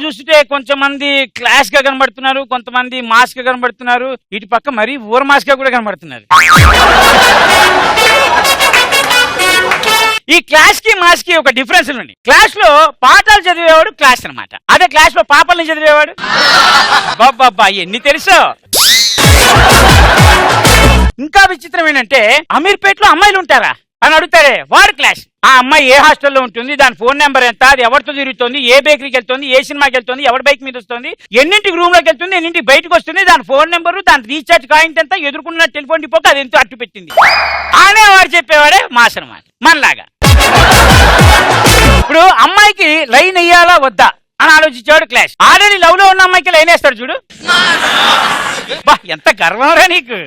చూస్తే కొంతమంది క్లాస్ గా కనబడుతున్నారు, కొంతమంది మాస్ గా కనబడుతున్నారు, ఇటు పక్క మరీ ఓవర్ మాస్ గా కూడా కనబడుతున్నారు. ఈ క్లాస్ కి మాస్ కి ఒక డిఫరెన్స్ ఉంది. క్లాస్ లో పాఠాలు చదివేవాడు క్లాస్ అన్నమాట. అదే క్లాస్ లో పాపాలని చదివేవాడు బాబా ఎన్ని తెలుసో. ఇంకా విచిత్రం ఏంటంటే అమీర్పేటలో అమ్మాయిలు ఉంటారా అని అడుగుతారే, వాడు క్లాస్. ఆ అమ్మాయి ఏ హాస్టల్లో ఉంటుంది, దాని ఫోన్ నెంబర్ ఎంత, అది ఎవరితో తిరుగుతుంది, ఏ బేకరీకి వెళ్తుంది, ఏ సినిమాకి వెళ్తుంది, ఎవరి బైక్ మీద వస్తుంది, ఎన్నింటికి రూమ్ లోకి వెళ్తుంది, ఎన్నింటికి బయటకు వస్తుంది, దాని ఫోన్ నెంబరు, దాని రీఛార్జ్ కాయింట్ ఎంత, ఎదుర్కొన్న టెలిఫోన్ డిపోకి అది ఎంతో అట్టు పెట్టింది అనే వాడు చెప్పేవాడే మాస్ అన్నమాట మనలాగా. ఇప్పుడు అమ్మాయికి లైన్ వేయాలా వద్దా అని ఆలోచించాడు క్లాస్. ఆల్రెడీ లవ్ లో ఉన్న అమ్మాయికి లైన్ వేస్తాడు చూడు. బా ఎంత గర్వంరా నీకు.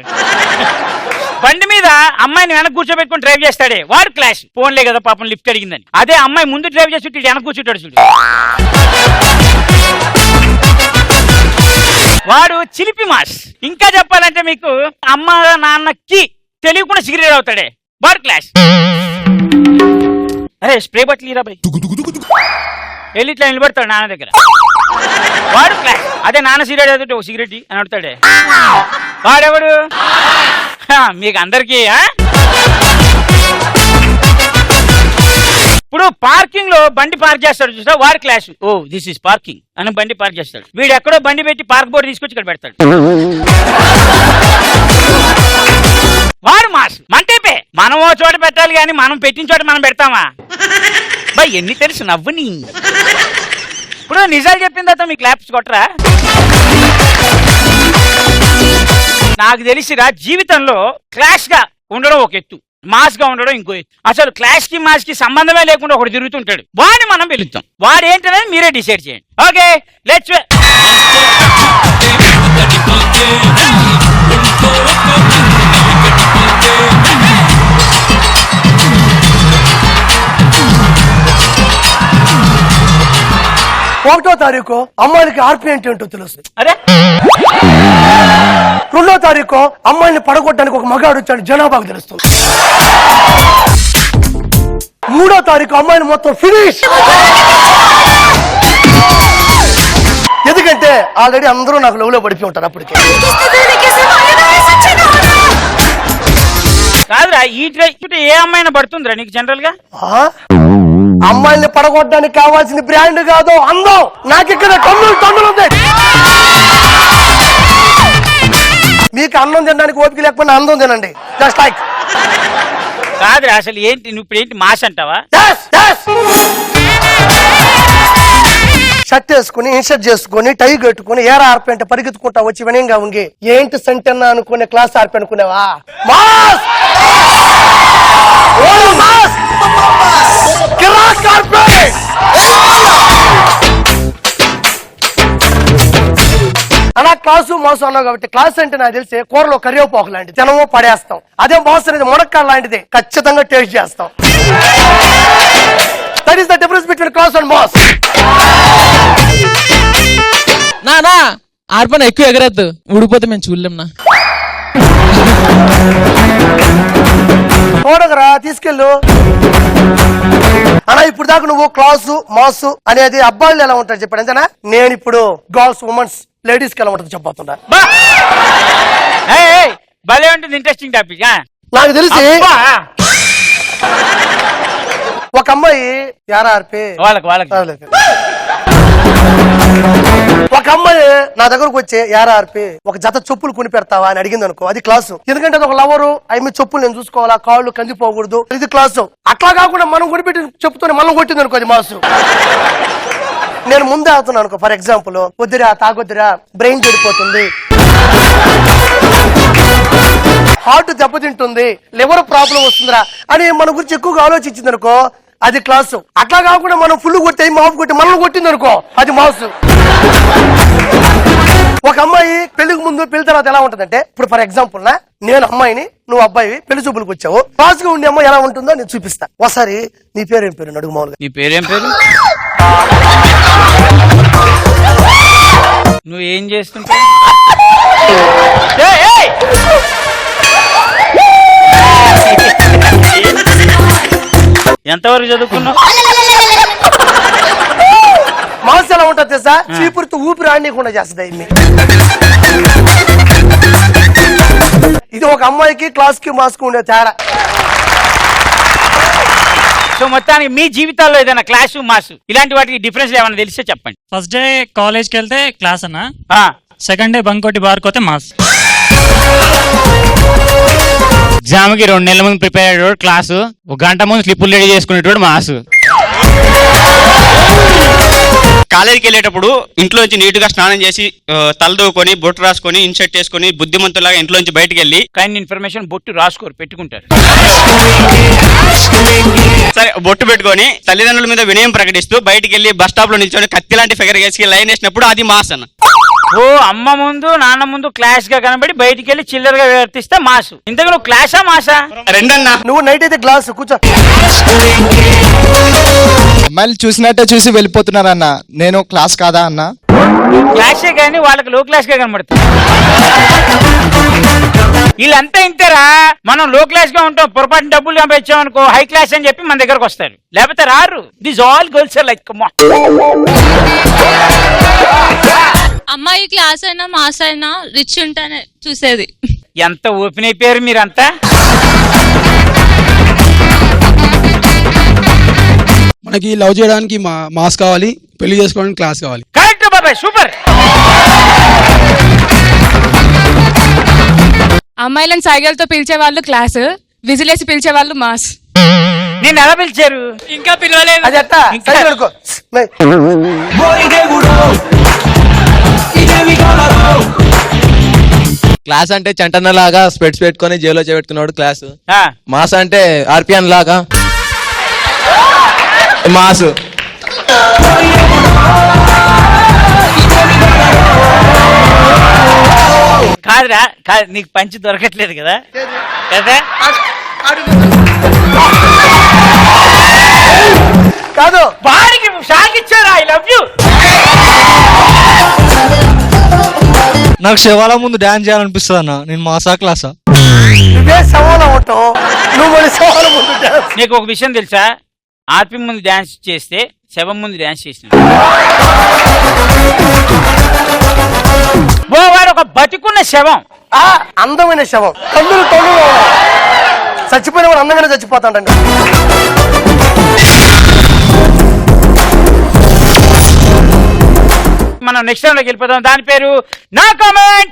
బండి మీద అమ్మాయిని వెనక కూర్చోబెట్టుకుని డ్రైవ్ చేస్తాడే వాడు క్లాస్. ఫోన్లే కదా పాపం లిఫ్ట్ అడిగిందని. అదే అమ్మాయి ముందు డ్రైవ్ చేసి వెనక కూర్చుంటాడు చూడు, వాడు చిలిపి మాస్. ఇంకా చెప్పాలంటే మీకు అమ్మ నాన్నకి తెలియకుండా సిగరెట్ అవుతాడే వాడు క్లాస్. అరే స్ప్రే బట్టలు ఇరా బై వెళ్ళి ఇట్లా నిలబడతాడు నాన్న దగ్గర, వాడు క్లాస్. అదే నాన్న సిగరెట్ అవుతుంటే ఓ సిగరెట్ అని అడుగుతాడే వాడెవడు. మీకు అందరికి ఇప్పుడు పార్కింగ్ లో బండి పార్క్ చేస్తాడు చూసా వాడు class. Oh this is parking అని బండి పార్క్ చేస్తాడు. వీడు ఎక్కడో బండి పెట్టి పార్క్ బోర్డు తీసుకొచ్చి ఇక్కడ పెడతాడు వాడు మాస్. మంటేపే మనం ఓ చోట పెట్టాలి కానీ మనం పెట్టిన చోట మనం పెడతామా బా ఎన్ని తెలుసు నవ్వుని. ఇప్పుడు నిజాలు చెప్పిన తర్వాత మీకు క్లాప్స్ కొట్టరా? నాకు తెలిసిరా జీవితంలో క్లాస్ గా ఉండడం ఒక ఎత్తు, మాస్ గా ఉండడం ఇంకో ఎత్తు. అసలు క్లాస్ కి మాస్ కి సంబంధమే లేకుండా ఒకటి తిరుగుతుంటాడు, వాడిని మనం వెళుతాం. వాడు ఏంటనేది మీరే డిసైడ్ చేయండి. ఓకే లెట్స్ ఒకటో తారీఖు అమ్మాయిలకి ఆర్పి అంటే ఏంటో తెలుసు. అరే 2వ తారీఖు అమ్మాయిని పడగొట్టడానికి ఒక మగాడు వచ్చాడు, జనాభాకు తెలుస్తుంది. 3వ తారీఖు అమ్మాయిని మొత్తం ఫినిష్. ఎందుకంటే ఆల్రెడీ అందరూ నాకు లవ్ లో పడిపోయి ఉంటారు అప్పటికే. కాదురా ఈ డ్రెస్ ఏ అమ్మాయినా పడుతుందిరా నీకు జనరల్ గా? అమ్మాయిని పడగొట్టడానికి కావాల్సిన బ్రాండ్ కాదు అందం. నాకు ఇక్కడ టన్నులు ఉంది. మీకు అన్నం తినడానికి ఓపిక లేకపోయినా అందం తినండి. Just like. కాదురా అసలు ఏంటి నువ్వు ఇప్పుడు ఏంటి మాస్ అంటావా? షర్ట్ వేసుకుని ఇన్షర్ట్ చేసుకుని టై కట్టుకుని ఏరా ఆర్పి అంటే పరిగెత్తుకుంటా వచ్చి వినయంగా ఉంగి ఏంటి సంటన్నా అనుకునే క్లాస్ ఆర్పి అనుకునేవా? మాస్ అలా క్లాసు మోసం అన్నావు కాబట్టి క్లాస్ అంటే నాకు తెలిసి కూరలో కరివేపాకు లాంటిది, తినమో పడేస్తాం. అదే మోసం అనేది మునక్కాడ లాంటిది, ఖచ్చితంగా టేస్ట్ చేస్తాం. That is the difference between class and mass. నా ఆర్పన ఎక్కువ ఎగరద్దు, ఊడిపోతే మేము చూడలేం. చూడగరా తీసుకెళ్ళు అలా. ఇప్పుడు దాకా నువ్వు క్లాసు మాసు అనేది అబ్బాయిలు ఎలా ఉంటారు చెప్పాడు అంతేనా? నేను ఇప్పుడు గర్ల్స్ ఉమెన్స్ లేడీస్ కి ఎలా ఉంటుంది చెప్పబోతున్నా. భలే ఉంటుంది ఇంట్రెస్టింగ్ టాపిక్. నాకు తెలిసి ఒక అమ్మాయి ఆర్పి ఒక అమ్మాయి నా దగ్గరకు వచ్చి ఆర్పి ఒక జత చెప్పులు కొని పెడతావా అని అడిగింది అనుకో, అది క్లాసు. ఎందుకంటే అది ఒక లవరు, అవి చెప్పులు నేను చూసుకోవాలా, కాళ్ళు కందిపోకూడదు, ఇది క్లాసు. అట్లా కాకుండా మనం కొనిపెట్టి చెప్పుతూనే మనం కొట్టింది అనుకో, అది మాసు. నేను ముందే అవుతున్నాను అనుకో, ఫర్ ఎగ్జాంపుల్ వద్దురా తాగొద్దురా బ్రెయిన్ చెడిపోతుంది, హార్ట్ దెబ్బతింటుంది, లివర్ ప్రాబ్లం వస్తుందిరా అని మన గురించి ఎక్కువగా ఆలోచించింది అనుకో, అది క్లాసు. అట్లా కాకుండా మనం ఫుల్ కొట్టి మాఫ్ కొట్టి మనల్ని కొట్టింది అనుకో అది మాసు. ఒక అమ్మాయి పెళ్లికి ముందు పెళ్లి తర్వాత ఎలా ఉంటుందంటే, ఇప్పుడు ఫర్ ఎగ్జాంపుల్ నేను అమ్మాయిని, నువ్వు అబ్బాయి పెళ్లి చూపులకు వచ్చావు. క్లాస్ గా ఉండే అమ్మాయి ఎలా ఉంటుందో నేను చూపిస్తా. ఒకసారి నీ పేరు ఏం పేరు అడుగు మామూలుగా. నీ పేరేం పేరు? నువ్వు ఏం చేస్తుంటావు? ఎంతవరకు చదువుకున్నావు? మాస్ ఎలా ఉంటుంది తెలుసా? చీపురుతో ఊపిరి ఆడనీయకుండా చేస్తుంది అన్ని. ఇది ఒక అమ్మాయికి క్లాస్ కి మాస్ కి ఉండే తేడా. సో మొత్తానికి మీ జీవితాల్లో ఏదైనా క్లాసు మాసు ఇలాంటి వాటికి డిఫరెన్స్ ఏమైనా తెలిస్తే చెప్పండి. ఫస్ట్ డే కాలేజ్కి వెళ్తే క్లాస్ అన్న, ఆ, సెకండ్ డే బంక్ కొట్టి బార్కి పోతే మాస్. ఎగ్జామ్ కి 2 నెలల ముందు ప్రిపేర్ అయ్యేటోడు క్లాసు, 1 గంట ముందు స్లిప్పులు రెడీ చేసుకునేటోడు మాసు. కాలేజీకి వెళ్ళేటప్పుడు ఇంట్లో నుంచి నీట్ గా స్నానం చేసి తలదూకొని బొట్టు రాసుకొని ఇన్షర్ట్ చేసుకుని బుద్ధిమంతులాగా ఇంట్లో నుంచి బయటకు వెళ్ళి కైండ్ ఇన్ఫర్మేషన్ బొట్టు రాసుకోరు పెట్టుకుంటారు. సరే బొట్టు పెట్టుకొని తల్లిదండ్రుల మీద వినయం ప్రకటిస్తూ బయటికి వెళ్ళి బస్ స్టాప్ లో నిల్చొని కత్తి లాంటి ఫిగర్ వేసి లైన్ వేసినప్పుడు అది మాస్ అన్న. ఓ అమ్మ ముందు నాన్న ముందు క్లాస్ గా కనబడి బయటికి వెళ్ళి చిల్లరగా ప్రవర్తిస్తే మాసు. ఇంతకు నువ్వు క్లాసా మాసా? రెండన్నా. నువ్వు నైట్ అయితే గ్లాస్ కూర్చో. అమ్మాయిలు చూసినట్టే చూసి వెళ్ళిపోతున్నారన్న, నేను క్లాస్ కాదా అన్న? క్లాసే కానీ వాళ్ళకి లో క్లాస్ గా కనబడుతుంది. వీళ్ళంతా ఇంతేరా. మనం లో క్లాస్ గా ఉంటాం, పొరపాటు డబ్బులు సంపాదించామనుకో హై క్లాస్ అని చెప్పి మన దగ్గరకు వస్తారు, లేకపోతే రారు. This all girls are like అమ్మాయి క్లాస్ అయినా మాస్ అయినా రిచ్ ఉంటేనే చూసేది. ఎంత ఓపెన్ అయిపోయారు మీరంతా. మనకి లవ్ చేయడానికి మాస్ కావాలి, పెళ్లి చేసుకోవడానికి క్లాస్ కావాలి. కరెక్ట్ బాబాయ్, సూపర్. అమ్మాయిలను సైకిల్తో పిలిచే వాళ్ళు క్లాస్, విజిలేసి పిలిచే వాళ్ళు మాస్. నేను ఎలా పిలిచారు? ఇంకా పిలవలేదు. అది ఎట్టా సైకిల్ అడుకో. క్లాస్ అంటే చంటన్న లాగా స్పెట్స్ పెట్టుకొని జైల్లో చేపెట్టుకున్నాడు క్లాస్. ఆ, మాస్ అంటే ఆర్పిఎన్ లాగా మాసు. కాదురా కాదు, నీకు పంచి దొరకట్లేదు కదా కదా. కాదు వాడికి షాక్ ఇచ్చారు. I love you. నాకు శివాల ముందు డాన్స్ చేయాలనిపిస్తుంది అన్న, నేను మాసా క్లాసా? నువ్వే సవాలం ఉంటావు, నువ్వు మరి సవాలం ముందు dance. నీకు ఒక విషయం తెలుసా? ఆర్పి ముందు డాన్స్ చేస్తే శవం ముందు డాన్స్ చేసిన వాడు ఒక బతికున్న శవం. ఆ అందమైన శవం, కన్నులు కన్నులు చచ్చిపోయిన వాడు అందంగానే చచ్చిపోతాడండి. మనం నెక్స్ట్ రౌండ్ లోకి వెళ్ళిపోతాం. దాని పేరు నా కామెంట్.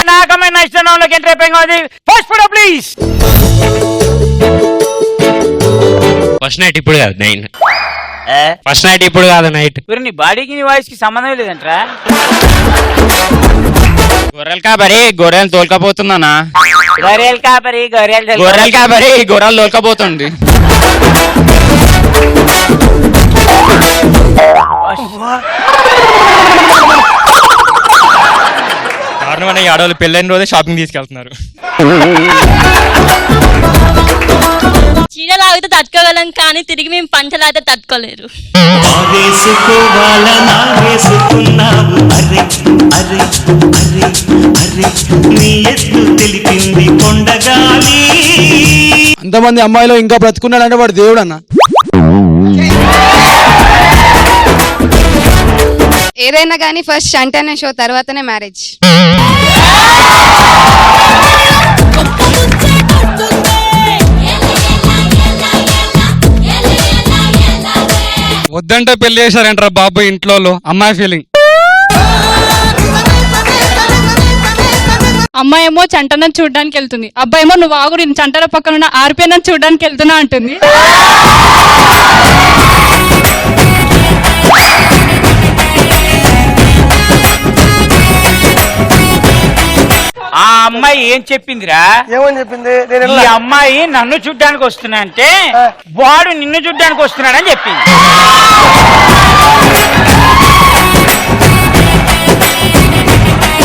నా కామెంట్ నెక్స్ట్ రౌండ్ లోకి ఎంటర్ అయిపోయింది. First photo please. First night ఇప్పుడు కాదు, ఫస్ట్ నైట్ ఇప్పుడు కాదు, నైట్. నీ బాడీకి నీ వాయిస్ కి సంబంధం లేదంటరా. గొర్రెలు కాబరి గొర్రెలు తోలుకపోతుందనా? గొర్రెలు కాపరి గొర్రెలు గొర్రెలు కాబరి గొర్రెలు తోలుకపోతుంది. కారణం ఈ ఆడవాళ్ళు పెళ్ళైన రోజే షాపింగ్ తీసుకెళ్తున్నారు. చీరలాగితే తట్టుకోగలం కానీ తిరిగి మేము పంచలాగితే తట్టుకోలేరు. అంతమంది అమ్మాయిలు ఇంకా బ్రతుకున్నాడంటే వాడు దేవుడు అన్న. ఏదైనా కానీ ఫస్ట్ షంటనే షో తర్వాతనే మ్యారేజ్. వద్దంటే పెళ్లి చేశారంటారా బాబు ఇంట్లో, అమ్మాయి ఫీలింగ్. అమ్మాయి ఏమో చంటనని చూడడానికి వెళ్తుంది, అబ్బాయి ఏమో నువ్వు ఆగు నేను చంటల పక్కన ఉన్న ఆర్పిఎన్ చూడడానికి వెళ్తున్నా అంటుంది. ఆ అమ్మాయి ఏం చెప్పిందిరా? ఏమని చెప్పింది? నేను ఈ వెళ్ళా. అమ్మాయి నన్ను చూడ్డానికి వస్తున్నా అంటే వాడు నిన్ను చూడ్డానికి వస్తున్నాడని చెప్పింది.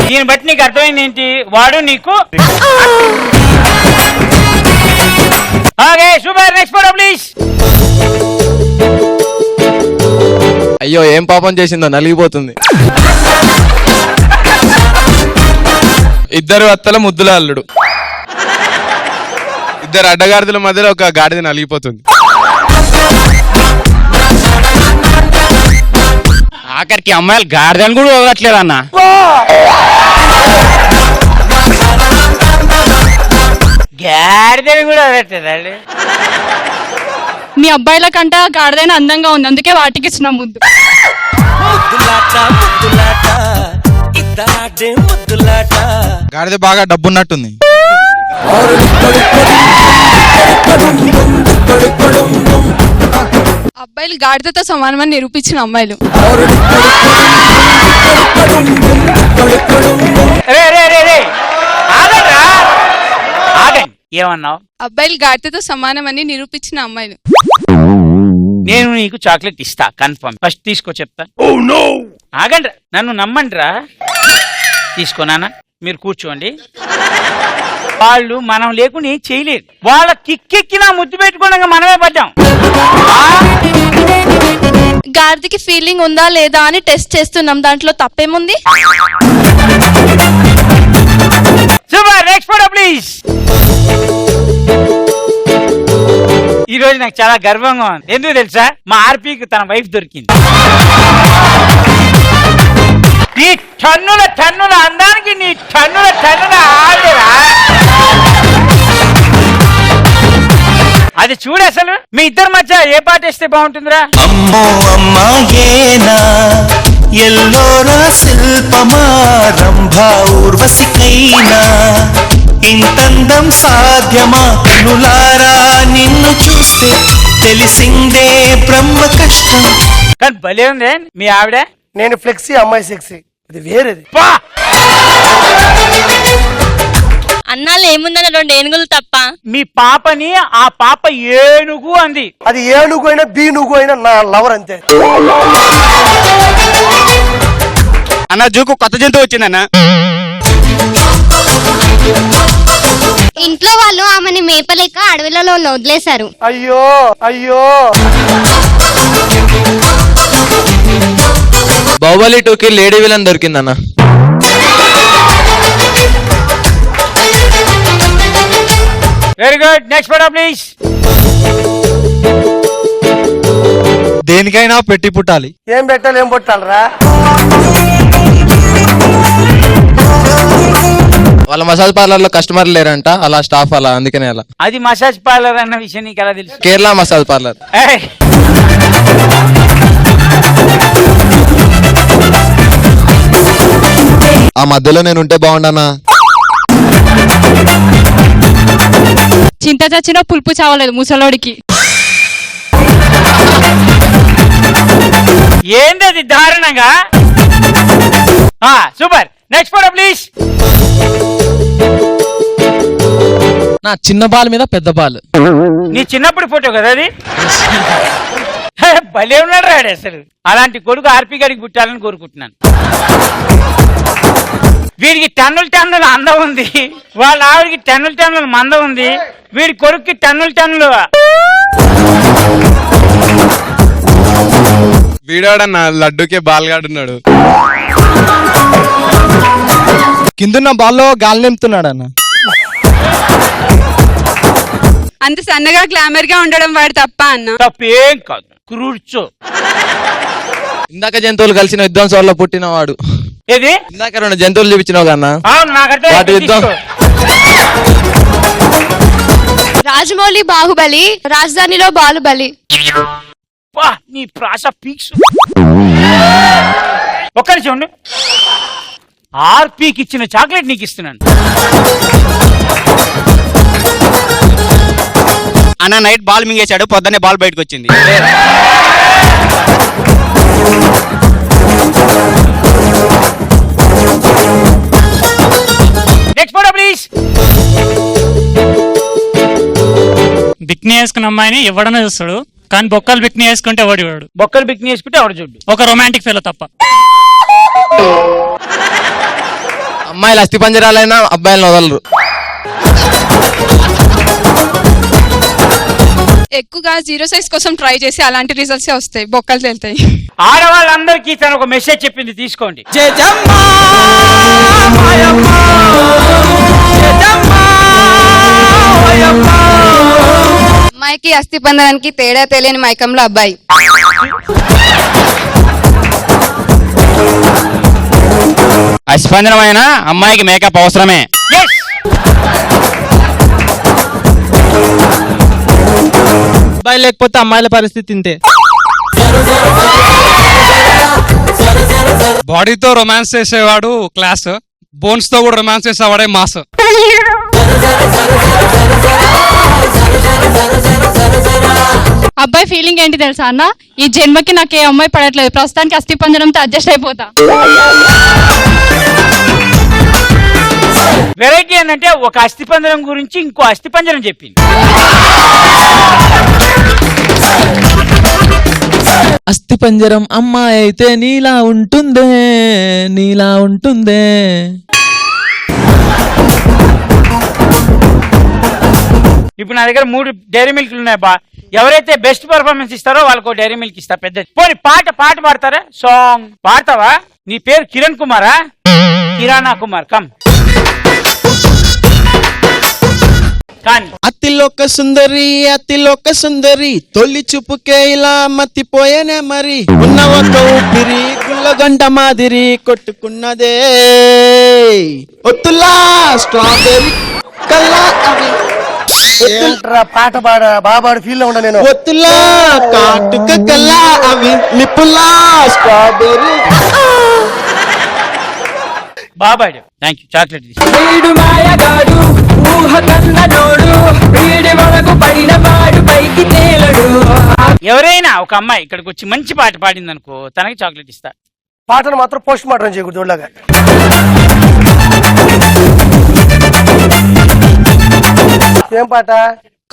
దీన్ని బట్టి నీకు అర్థమైంది ఏంటి? వాడు నీకు okay super. Next photo please. అయ్యో ఏం పాపం చేసిందో నలిగిపోతుంది. ఇద్దరు అత్తల ముద్దుల అల్లుడు, ఇద్దరు అడ్డగాడిదల మధ్యలో ఒక గాడిద నలిగిపోతుంది. ఆఖరికి అమ్మాయిలు గాడిదని కూడా వదలట్లేదు అన్న. గాడిదని కూడా అదట్టదండి. మీ అబ్బాయిల కంటే గాడిదైన అందంగా ఉంది, అందుకే వాటికి ఇచ్చిన ముద్దు. గాడిద బాగా డబ్బున్నట్టుంది. అబ్బాయిలు గాడిదతో సమానమని నిరూపించిన అమ్మాయిలు. రే రే రే రే ఆగండ్రా. ఆగండి. ఏమన్నావు? అబ్బాయిలు గాడిదతో సమానమని నిరూపించిన అమ్మాయిలు. నేను నీకు చాక్లెట్ ఇస్తా కన్ఫర్మ్. ఫస్ట్ తీసుకో చెప్తా. ఆగండ్రా, నన్ను నమ్మండిరా. తీసుకోనానా, మీరు కూర్చోండి. వాళ్ళు మనం లేకుండా ఏం చేయలేదు. వాళ్ళ కిక్కెక్కినా ముద్దు పెట్టుకోవడం మనమే పడ్డాం. గాడిదకి ఫీలింగ్ ఉందా లేదా అని టెస్ట్ చేస్తున్నాం, దాంట్లో తప్పేముంది? సూపర్. Next photo please. ఈ రోజు నాకు చాలా గర్వంగా ఉంది. ఎందుకు తెలుసా? మా ఆర్పీకి తన వైఫ్ దొరికింది. నీ టన్నుల టన్నుల అందానికి నీ టన్నుల టన్నుల ఆవిడరా. అది చూడు, అసలు మీ ఇద్దరి మధ్య ఏ పాట వేస్తే బాగుంటుందిరా? అమ్మో అమ్మాయేనా ఎల్లోరా శిల్పమా రంభా ఊర్వశికైనా ఇంతందం సాధ్యమా కనులారా నిన్ను చూస్తే తెలిసిందే బ్రహ్మ కష్టం. కానీ భలే ఉంది మీ ఆవిడ. నేను ఫ్లెక్సీ, అమ్మాయి సెక్సీ, అది వేరేది. పా అన్నాళ్ళు ఏముందని 2 ఏనుగులు తప్ప. మీ పాపని ఆ పాప ఏనుగు అంది. అది ఏనుగు అయినా బీనుగు అయినా నా లవర్ అంతే. అన్న జూకు కొత్త జంతువు వచ్చిందన్న. ఇంట్లో వాళ్ళు ఆమెని మేపలేక అడవిలలో వదిలేశారు. అయ్యో అయ్యో. బాహుబలి 2కి లేడీ విలన్ దొరికిందన్న. Very good. Next photo please. దేనికైనా పెట్టి పుట్టాలి. ఏం పెట్టాలి, ఏం పొట్టాలరా? వాళ్ళ మసాజ్ పార్లర్ లో కస్టమర్ లేరంట, అలా స్టాఫ్ అలా, అందుకనే అలా. అది మసాజ్ పార్లర్ అన్న విషయం నీకు ఎలా తెలుసు? Kerala massage parlour. ఏయ్! ఆ మధ్యలో నేను ఉంటే బాగుండనా? చింత చచ్చినా పులుపు చావలేదు ముసలోడికి. ఏంటది దారుణంగా? సూపర్. Next photo please. నా చిన్న బాల్ మీద పెద్ద బాల్. నీ చిన్నప్పుడు ఫోటో కదా అది. భలే ఉన్నాడు రాడు అసలు. అలాంటి కొడుకు ఆర్పీ గారికి పుట్టాలని కోరుకుంటున్నాను. వీడికి టన్నులు టన్నుల అందం ఉంది, వాళ్ళ ఆవిడికి టన్నులు టన్నుల మందం ఉంది, వీడి కొడుక్కి టన్నులు టన్నులు. వీడాడన్న లడ్డుకే బాల్గాడున్నాడు. కిందున్న బాల్లో గాలి నింపుతున్నాడు అన్న. అంత సన్నగా గ్లామర్ గా ఉండడం వాడు తప్ప అన్న? తప్పేం కాదు, కూర్చో. ఇందాక జంతువులు కలిసిన విధ్వంసంలో పుట్టినవాడు. ఏది? ఇందాక 2 జంతువులు చూపించినావు కన్నా, అవును నాకు అర్థం. వాటి యుద్ధం. రాజమౌళి బాహుబలి, రాజధానిలో బాలుబలి. నీ ప్రాస పీక్స్. ఒక్క నిమిషం ఉండు. ఆర్పీకి ఇచ్చిన చాక్లెట్ నీకు ఇస్తున్నాను. అన్న నైట్ బాల్ మింగేశాడు, పొద్దున్నే బాల్ బయటకు వచ్చింది. Next photo please. బిక్ని వేసుకున్న అమ్మాయిని ఎవడన్నా చూస్తాడు, కానీ బొక్కలు బిక్ని వేసుకుంటే ఎవడు ఇవ్వడు. బొక్కలు బిక్ని వేసుకుంటే ఎవడు చూడు. ఒక రొమాంటిక్ ఫెలో తప్ప. అమ్మాయిలు అస్థి పంజరాలైనా అబ్బాయిలను వదలరు. ఎక్కువగా 0 సైజ్ కోసం ట్రై చేసి అలాంటి రిజల్ట్స్ వస్తాయి, బొక్కలు తేలుతాయి. ఆడవాళ్ళందరికీ తను ఒక మెసేజ్ చెప్పింది, తీసుకోండి. అమ్మాయికి అస్థి పందరానికి తేడా తెలియని మైకంలో అబ్బాయి. అస్పందనమైన అమ్మాయికి మేకప్ అవసరమే. Yes! అబ్బాయి లేకపోతే అమ్మాయిల పరిస్థితి ఇంతే. బాడీతో రొమాన్స్ చేసేవాడు క్లాస్, బోన్స్ తో కూడా రొమాన్స్ చేసేవాడే మాస్. అబ్బాయి ఫీలింగ్ ఏంటి తెలుసా అన్న? ఈ జన్మకి నాకు ఏ అమ్మాయి పడట్లేదు, ప్రస్తుతానికి అస్థి పంజరంతో అడ్జస్ట్ అయిపోతా. వెరైటీ ఏంటంటే ఒక అస్థిపంజరం గురించి ఇంకో అస్థిపంజరం చెప్పింది. అస్థి పంజరం అమ్మాయి అయితే నీలా ఉంటుందే, నీలా ఉంటుందే. ఇప్పుడు నా దగ్గర 3 డైరీ మిల్క్లు ఉన్నాయి బా. ఎవరైతే బెస్ట్ పర్ఫార్మెన్స్ ఇస్తారో వాళ్ళకు డైరీ మిల్క్ ఇస్తా పెద్ద. పోనీ పాట పాడతారా? సాంగ్ పాడతావా? నీ పేరు కిరణ్ కుమారా? కిరాణా కుమార్, కమ్. కానీ అతిలోక సుందరి, అతిలోక సుందరి, తొలి చూపుకే ఇలా మత్తిపోయేనే మరి. ఉన్న ఒక ఊపిరి గుల్లగంట మాదిరి కొట్టుకున్నదే. ఒత్తులా స్ట్రాబెరీ కల్లా అవి, ఏంట్రా పాట బాబాడు ఫీల్ లో ఉండ నేను. ఒత్తులా కాటుక కల్లా అవి, నిప్పులా స్ట్రాబెరీ. బాబాయ్ థ్యాంక్ యూ, చాక్లెట్. ఎవరైనా ఒక అమ్మాయి ఇక్కడికి వచ్చి మంచి పాట పాడింది అనుకో, తనకి చాక్లెట్ ఇస్తా. పాటను మాత్రం పోస్ట్ మార్టం చేయకూడదు చూడలాగా. ఏం పాట?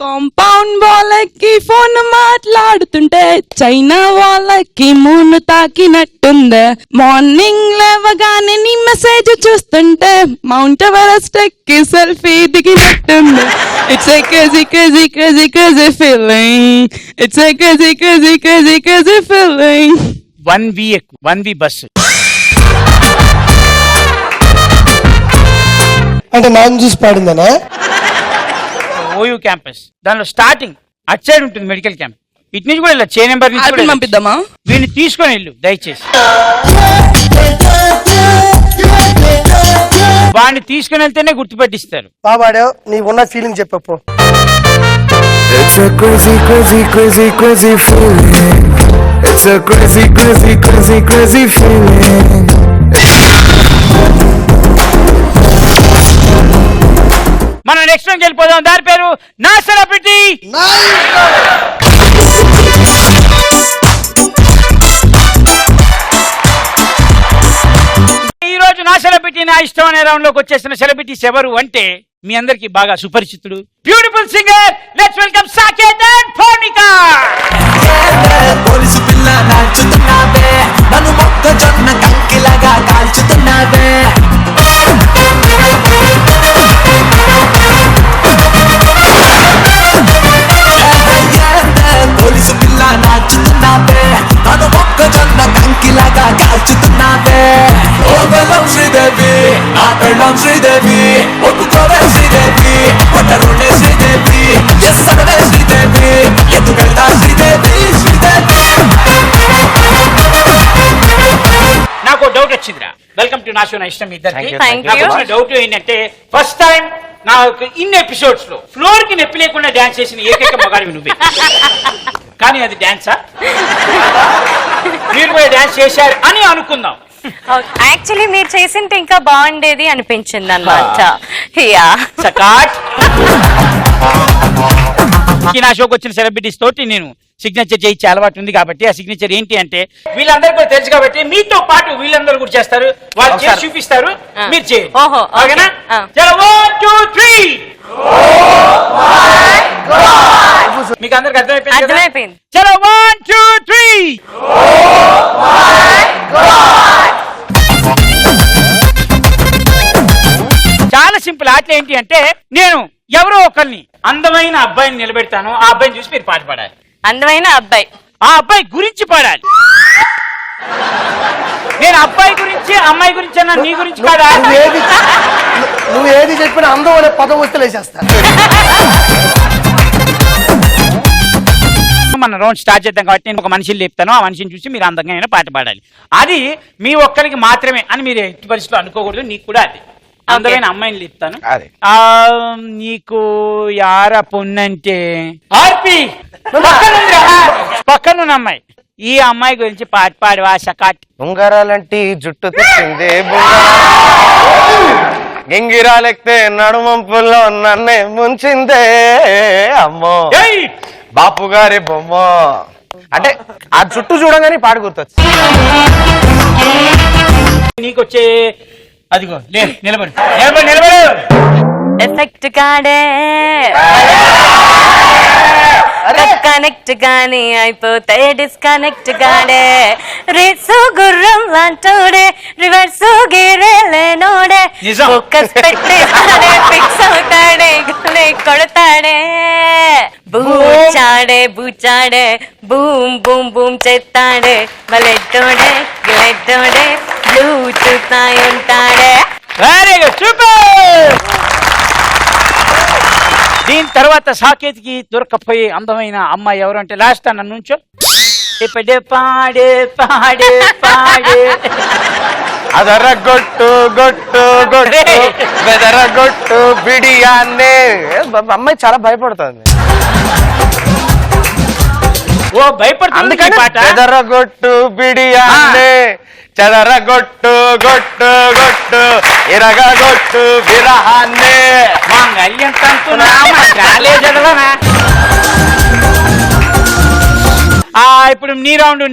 కాంపౌండ్ వాళ్ళకి ఫోన్ మాట్లాడుతుంటే చైనా వాళ్ళకి మూను తాకినట్టుంది. మార్నింగ్ లేవగానే నీ మెసేజ్ చూస్తుంటే మౌంట్ ఎవరెస్ట్ ఎక్కి సెల్ఫీ దిగినట్టుంది. It's a crazy crazy crazy crazy feeling. It's a crazy crazy crazy crazy feeling. 1V ఎక్కువ, 1V బస్సు. అంటే నాన్న చూసి పాడిందనా? ఓయూ క్యాంపస్, దానిలో స్టార్టింగ్ అటు సైడ్ ఉంటుంది మెడికల్ క్యాంప్. ఇటు నుంచి కూడా ఇలా చే నెంబర్ నుంచి కూడా పంపిద్దామా? వీడిని తీసుకొని వెళ్ళు దయచేసి. వాడిని తీసుకుని వెళ్తేనే గుర్తుపెట్టిస్తారు. బాబాడు నీ ఉన్న ఫీలింగ్ చెప్పు. It's a crazy, crazy, crazy, crazy feeling. It's a crazy, crazy, crazy, crazy feeling. మనం నెక్స్ట్ టైం వెళ్ళిపోదాం. దాని పేరు నాసరపిటి. ఈ రోజు నా సెలబ్రిటీ నా ఇష్టం అనే రౌండ్ లోకి వచ్చేసిన సెలబ్రిటీస్ ఎవరు అంటే మీ అందరికి బాగా సుపరిచితుడు, beautiful singer. Let's welcome Saketh and Purnika. Police పిల్ల నాచుతున్నావే, నన్ను మొక్కజొన్న కంకిలాగా కాల్చుతున్నావే. పోలీసు పిల్ల నాచుతున్నావే, నన్ను మొక్కజొన్న కంకిలాగా కాల్చుతున్నావే. ఓ బెల్లం శ్రీదేవి, నా పెళ్ళం శ్రీదేవి, ఒప్పుకోవే శ్రీదేవి, ఒట్టరుండే శ్రీదేవి, ఎస్ అనవే శ్రీదేవి, ఎందుకెళ్తా శ్రీదేవి శ్రీదేవి. నాకు డౌట్ వచ్చిందిరా. వెల్కమ్ టు నా షో నా ఇష్టం ఇద్దరికి. Thank you. నాకు వచ్చిన డౌట్ ఏంటంటే ఫస్ట్ టైం నాకు ఇన్ని ఎపిసోడ్స్ లో ఫ్లోర్ కి నొప్పి లేకుండా డాన్స్ చేసిన ఏకైక మగాడివి నువ్వే. కానీ అది డాన్సా? మీరు కూడా డాన్స్ చేశారు అని అనుకుందాం. యాక్చువల్లీ మీరు చేసింటే ఇంకా బాగుండేది అనిపించింది అన్నమాట. యా సకాట్. నా షోకి వచ్చిన సెలబ్రిటీస్ తోటి నేను సిగ్నేచర్ చేయించే అలవాటు ఉంది కాబట్టి ఆ సిగ్నేచర్ ఏంటి అంటే వీళ్ళందరూ కూడా తెలుసు కాబట్టి మీతో పాటు వీళ్ళందరూ కూడా చేస్తారు, వాళ్ళు చేసి చూపిస్తారు, మీరు చేయండి. ఓహో, ఓకేనా? ఆ. చలో 1 2 3. మీకు అందరికి అర్థమైపోయింది కదా? అర్థమైపోయింది. చలో 1 2 3. చాలా సింపుల్. ఆటలు ఏంటి అంటే నేను ఎవరో ఒకరిని అందమైన అబ్బాయిని నిలబెడతాను, ఆ అబ్బాయిని చూసి మీరు పాట పాడాలి. అందమైన అబ్బాయి, ఆ అబ్బాయి గురించి పాడాలి. నేను అబ్బాయి గురించి అమ్మాయి గురించి అన్నా, నీ గురించి కాదా? నువ్వు ఏది చెప్పినా అందం అనే పదం వస్తే లేచేస్తా. మన రౌండ్ స్టార్ట్ చేద్దాం కాబట్టి నేను ఒక మనిషిని లేపుతాను, ఆ మనిషిని చూసి మీరు అందంగా పాట పాడాలి. అది మీ ఒక్కరికి మాత్రమే అని మీరు ఎట్టి పరిస్థితుల్లో అనుకోకూడదు. నీకు కూడా అది అందమైన అమ్మాయిని లేపుతాను. నీకు యార పొన్నంటే ఆర్పి పక్కనున్న అమ్మాయి, ఈ అమ్మాయి గురించి పాట పాడవా షకాట్. ఉంగరాలంటి జుట్టు తెచ్చిందే గింగిరాలెక్తే నడుమంపుల్లో నన్నే ముంచిందే అమ్మో బాపు గారి బొమ్మ అంటే ఆ చుట్టూ చూడగానే పాట గుర్తొచ్చు. నీకొచ్చే అదిగో లే నిలబడు నిలబడు నిలబడు. ఎఫెక్ట్ కాడే కనెక్ట్ గాని అయిపోతే డిస్కనెక్ట్ గాడే. రేసు గుర్రం లాంటోడే రివర్స్ గిరేలేనోడే. ఫోకస్ పెట్టేస్తాడే ఫిక్స్ అవుతాడే గులే కొడతాడే. బూచాడే బూచాడే బూమ్ బూమ్ బూమ్ చేస్తాడే. బలెట్టోడే గిలెట్టోడే బ్లూటూత్ నాయి ఉంటాడే. Very good, super. దీని తర్వాత సాకేత్కి దొరకపోయే అందమైన అమ్మాయి ఎవరు అంటే లాస్ట్ అన్న నుంచో ఇప్పుడే పాడే పాడే పాడే అదర గొట్టు గొట్టు గొట్టు బెదర గొట్టు బిడియాన్నే. అమ్మాయి చాలా భయపడుతుంది. ఓ భయపడుతుంది పాట. బెదర గొట్టు బిడియాన్నే చెదర గొట్టు గొట్టు గొట్టు ఇరగ గొట్టు విరహాన్నే. మాంగళ్యం తంతునా గాలే చదవనా. ఇప్పుడు నీ రౌండ్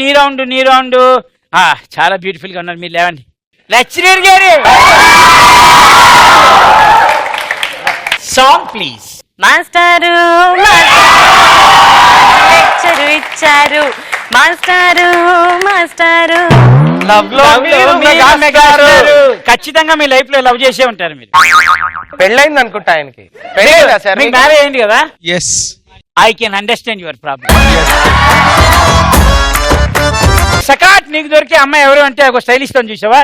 చాలా బ్యూటిఫుల్ గా ఉన్నారు మీరు. లేవండి లెక్చరర్ గారు. Song please. మాస్టారు లెక్చరు ఇచ్చారు. మాస్టారు మాస్టారు ఖచ్చితంగా మీ లైఫ్ లో లవ్ చేసే ఉంటారు మీరు. పెళ్ళైంది అనుకుంటా ఆయనకి. మీకు మ్యారేజ్ అయింది కదా? Yes. I can understand your problem. సకాట్ నీకు దొరికే అమ్మాయి ఎవరు అంటే ఒక స్టైలిష్ తో చూసావా?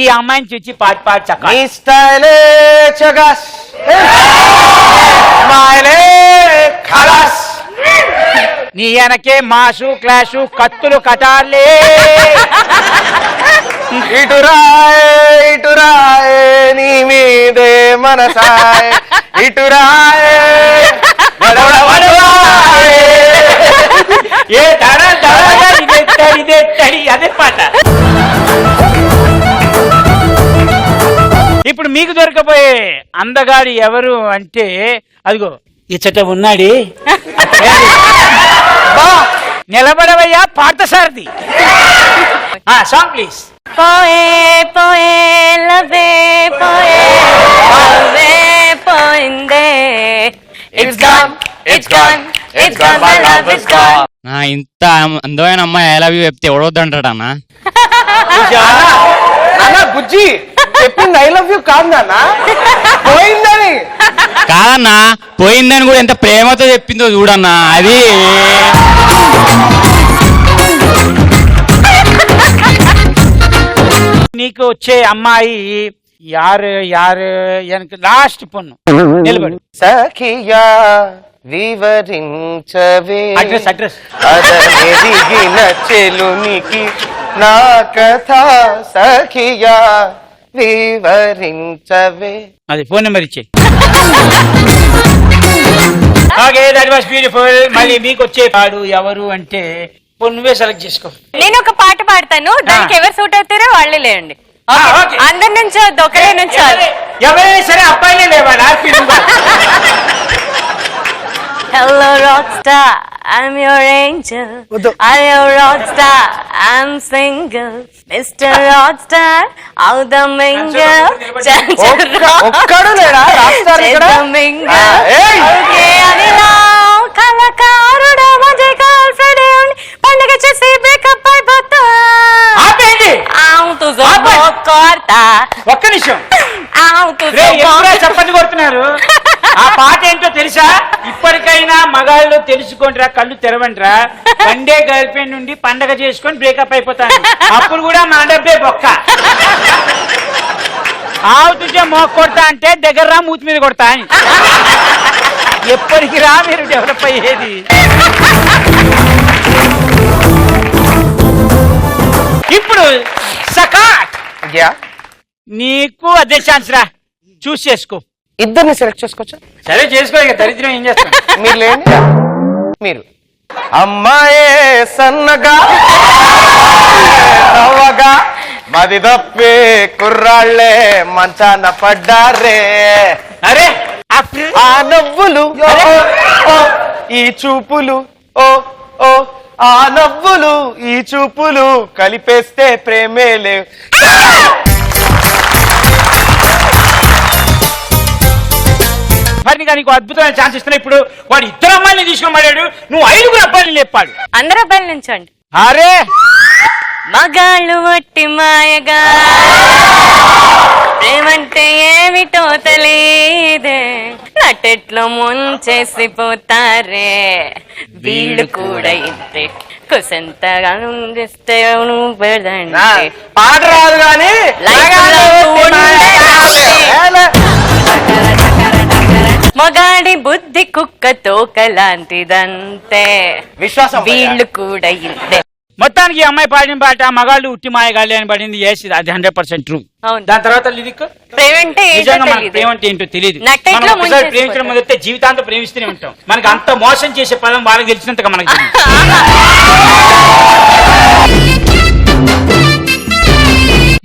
ఈ అమ్మాయిని చూసి పాట పాట చక్కగా నీ వెనకే మాసు క్లాసు కత్తులు కటాలే. ఇటురాయ్ నీ మీదే మనసాయ్ ఇటురాయ్ అదే పాట. ఇప్పుడు మీకు దొరకపోయే అందగాడు ఎవరు అంటే అదిగో ఇచ్చట ఉన్నాడి. నిలబడవయ్యా పార్థసారథి. Song please. పోయే పోయే లవే పోయే లవే పోయిందే. It's gone, it's gone, it's gone, my love is gone. ఇంత అందమైన అమ్మాయి ఐ లవ్ యూ చెప్తే ఎవడొద్దంటాడు అన్న. బుజ్జి చెప్పింది ఐ లవ్ యూ కాదు నాన్న, పోయిందని. కాదన్నా, పోయిందని కూడా ఎంత ప్రేమతో చెప్పిందో చూడన్నా. అది నీకు వచ్చే అమ్మాయి యారు యారు లాస్ట్ పొన్ను. నిలబడు. సఖియా వివరించవే అడ్రస్ అడ్రస్ అదెదిగిన చెలునికి నా కథ సఖియా వివరించవే. అది ఫోన్ నెంబర్ ఇచ్చే. Okay, that was beautiful. మళ్ళీ మీకు వచ్చే పాడు ఎవరు అంటే నువ్వే సెలెక్ట్ చేసుకో. నేను ఒక పాట పాడతాను, దానికి ఎవరు సూట్ అవుతారో వాళ్ళే లేండి. అందరి నుంచి ఒకరే నుంచి ఎవరైనా సరే అబ్బాయిలే లేవాలి. Hello rock star. I'm your angel. వద్దు. I'm your rockstar. I'm single. Mr. Rockstar. Out the mingle. ఒక్కడు లేడా రాస్టార్ ఇక్కడ ఏయ్! కళకారుడు మంచి గర్ల్ ఫ్రెండ్ ఉండి పండుగ చేసి బ్రేకప్ అయిపోతా. ఆపేయండి. ఒక్క నిమిషం రే, ఎప్పుడా చెప్పండి కొడుతున్నారు. ఆ పాట ఏంటో తెలుసా? ఇప్పటికైనా మగాళ్ళు తెలుసుకోండిరా, కళ్ళు తెరవండిరా. వన్డే గర్ల్ ఫ్రెండ్ నుండి పండగ చేసుకొని బ్రేకప్ అయిపోతాను. అప్పుడు కూడా మన డబ్బే బొక్క. ఆవుతుంటే మోక కొడతా అంటే దగ్గర రా, మూతి మీద కొడతా అని. ఎప్పటికి రా మీరు డెవలప్ అయ్యేది? ఇప్పుడు సకాట్ నీకు అదే ఛాన్స్ రా, చూస్ చేసుకో. ఇద్దరిని సెలెక్ట్ చేసుకోవచ్చా? సరే చేసుకో, ఇక దరిద్రం ఏం చేస్తాం. మీరు లేండి. మీరు అమ్మాయే సన్నగా నవ్వగా మది తప్పి కుర్రాళ్ళే మంచాన పడ్డారే. అరే ఆ నవ్వులు ఓ ఈ చూపులు ఓ ఓ ఆ నవ్వులు ఈ చూపులు కలిపేస్తే ప్రేమే లేవు. మరి నీకు అద్భుతమైన ఛాన్స్ ఇస్తున్నా. ఇప్పుడు వాడు ఇద్దరు అమ్మాయిని తీసుకొని పడాడు, నువ్వు 5 అబ్బాయిని లేపాడు. అందరూ అబ్బాయిల నుంచండి. అరే మగాళ్ళు వట్టి మాయగా ప్రేమంటే ఏమిటో తెలియదే, నటెట్లో ముంచేసిపోతారే వీళ్ళు కూడా ఇంతే కుసంతగా ఉండిస్తే పెడదండి. పాట రాదు కానీ మగాడి బుద్ధి కుక్క తోకలాంటిదంతే, విశ్వాసం వీళ్ళు కూడా ఇంతే. మొత్తానికి ఈ అమ్మాయి పాడిన పాట మగాళ్ళు ఉట్టి మాయగాళ్ళే అని పడింది. అది 100% ట్రూ. అవును. దాని తర్వాత లిరిక్ ప్రేమంటే నిజంగా మనకు ప్రేమ అంటే ఏంటో తెలియదు. నట్టెట్లో మనం ఒకసారి ముంచేసి ప్రేమించడం మొదలైతే జీవితాంతం ప్రేమిస్తూనే ఉంటాం. మనకు అంత మోసం చేసే పదం వాళ్ళకి తెలిసినంతగా మనకు తెలియదు.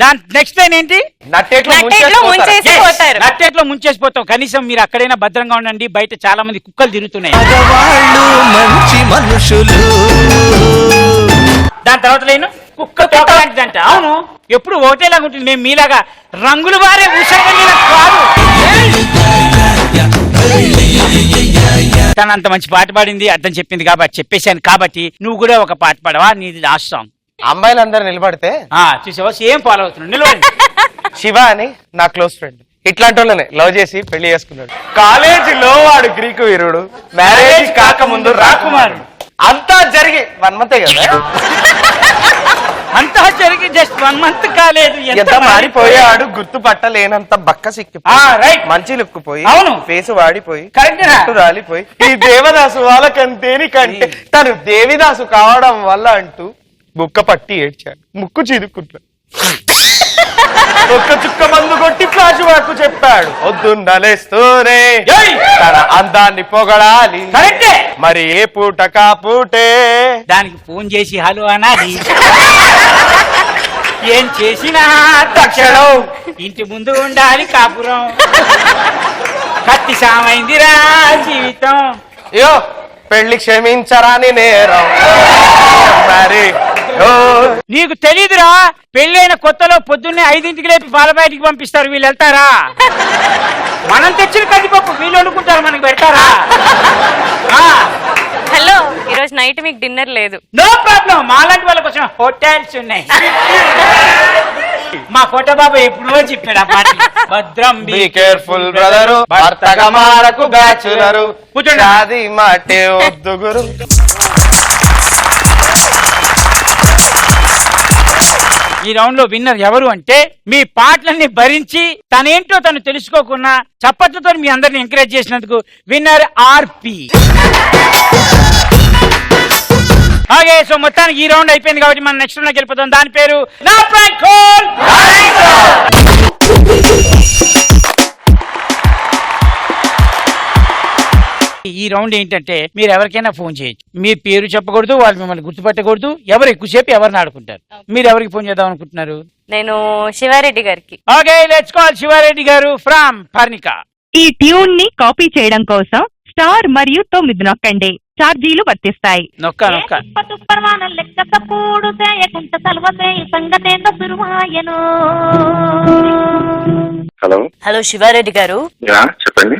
దాని నెక్స్ట్ లైన్ ఏంటి? నట్టేట్లో నట్టేట్లో ముంచేసిపోతాం. కనీసం మీరు అక్కడైనా భద్రంగా ఉండండి, బయట చాలా మంది కుక్కలు తిరుగుతున్నాయి. మంచి మనుషులు. దాని తర్వాత లైన్ కుక్క తోకలాంటిదంట. అవును, ఎప్పుడు ఒకటేలాగా ఉంటుంది. మేము మీలాగా రంగులు వారే ఉషగలిగిన కాదు. తను అంత మంచి పాట పాడింది, అర్థం చెప్పింది కాబట్టి చెప్పేశాను. కాబట్టి నువ్వు కూడా ఒక పాట పాడవా? నీది లాస్ట్ సాంగ్. అమ్మాయిలందరూ నిలబడితే చూసావా, సేమ్ ఫాలో అవుతున్నాడు. నిలబడి శివ అని నా క్లోజ్ ఫ్రెండ్ ఇట్లాంటి వాళ్ళనే లవ్ చేసి పెళ్లి చేసుకున్నాడు. కాలేజీలో వాడు గ్రీకు వీరుడు, మ్యారేజ్ కాకముందు రాకుమారుడు. అంతా జరిగి 1 month కదా, అంతా జరిగి జస్ట్ 1 month కాలేదు. ఎంత మారిపోయాడు, గుర్తుపట్టలేనంత బక్క సిక్కి రైట్, మంచి లుక్కు పోయి, అవును, ఫేసు వాడిపోయి, కరెక్ట్ రాలిపోయి, ఈ దేవదాసు వాళ్ళకంటేనికంటే తను దేవిదాసు కావడం వల్ల అంటూ బుక్క పట్టి ఏడ్చాడు, ముక్కు చీదుకుంటాడు. ఒక్క చుక్క మందు కొట్టి ఫ్లాష్ బ్యాక్ చెప్పాడు. వద్దున్న లేస్తూనే తన అందాన్ని పొగడాలి, మరి ఏ పూట కాపూటే దానికి ఫోన్ చేసి హలో అనాలి. ఏం చేసినా తక్షణం ఇంటి ముందు ఉండాలి కాపురం. కత్తి సామైందిరా జీవితం. అయ్యో పెళ్లి క్షమించరాని నేరం. మరి నీకు తెలీదురా, పెళ్ళైన కొత్తలో పొద్దున్నే 5ంటికి లేపి పాల బయటికి పంపిస్తారు. వీళ్ళు వెళ్తారా? మనం తెచ్చిన కందిపప్పు వీళ్ళు వండుకుంటారు, మనకి పెడతారా? హలో, ఈరోజు నైట్ మీకు డిన్నర్ లేదు. నో ప్రాబ్లం, మాలాంటి వాళ్ళ కోసం హోటల్స్ ఉన్నాయి. మా ఫోటో బాబు ఎప్పుడో చెప్పాడు ఆ పాట. భద్రం బీ కేర్ఫుల్ బ్రదరు, భర్తగా మారకు బ్యాచులరు, అది మాటే వద్దు గురు. ఈ రౌండ్ లో విన్నర్ ఎవరు అంటే, మీ పాటలన్నీ భరించి తనేంటో తను తెలుసుకోకుండా చప్పట్లతో మీ అందరిని ఎంకరేజ్ చేసినందుకు విన్నర్ ఆర్పి. ఓకే, సో మొత్తానికి ఈ రౌండ్ అయిపోయింది కాబట్టి మనం నెక్స్ట్ రౌండ్ వెళ్ళిపోతాం. దాని పేరు నా ప్రాంక్ కాల్. ఈ రౌండ్ ఏంటంటే, మీరు ఎవరికైనా ఫోన్ చేయొచ్చు. మీ పేరు చెప్పకూడదు, వాళ్ళు మిమ్మల్ని గుర్తుపట్టకూడదు. ఎవరు ఎక్కువసేపు ఎవరిని ఆడుకుంటారు. మీరు ఎవరికి ఫోన్ చేద్దాం అనుకుంటున్నారు? నేను శివారెడ్డి గారికి. ఓకే, లెట్స్ కాల్ శివారెడ్డి గారు ఫ్రమ్ పర్ణిక. ఈ ట్యూన్ ని కాపీ చేయడం కోసం స్టార్ మరియు 9 నొక్కండి. ఛార్జీలు వర్తిస్తాయి. నొక్క నొక్క హలో హలో శివారెడ్డి గారు, చెప్పండి.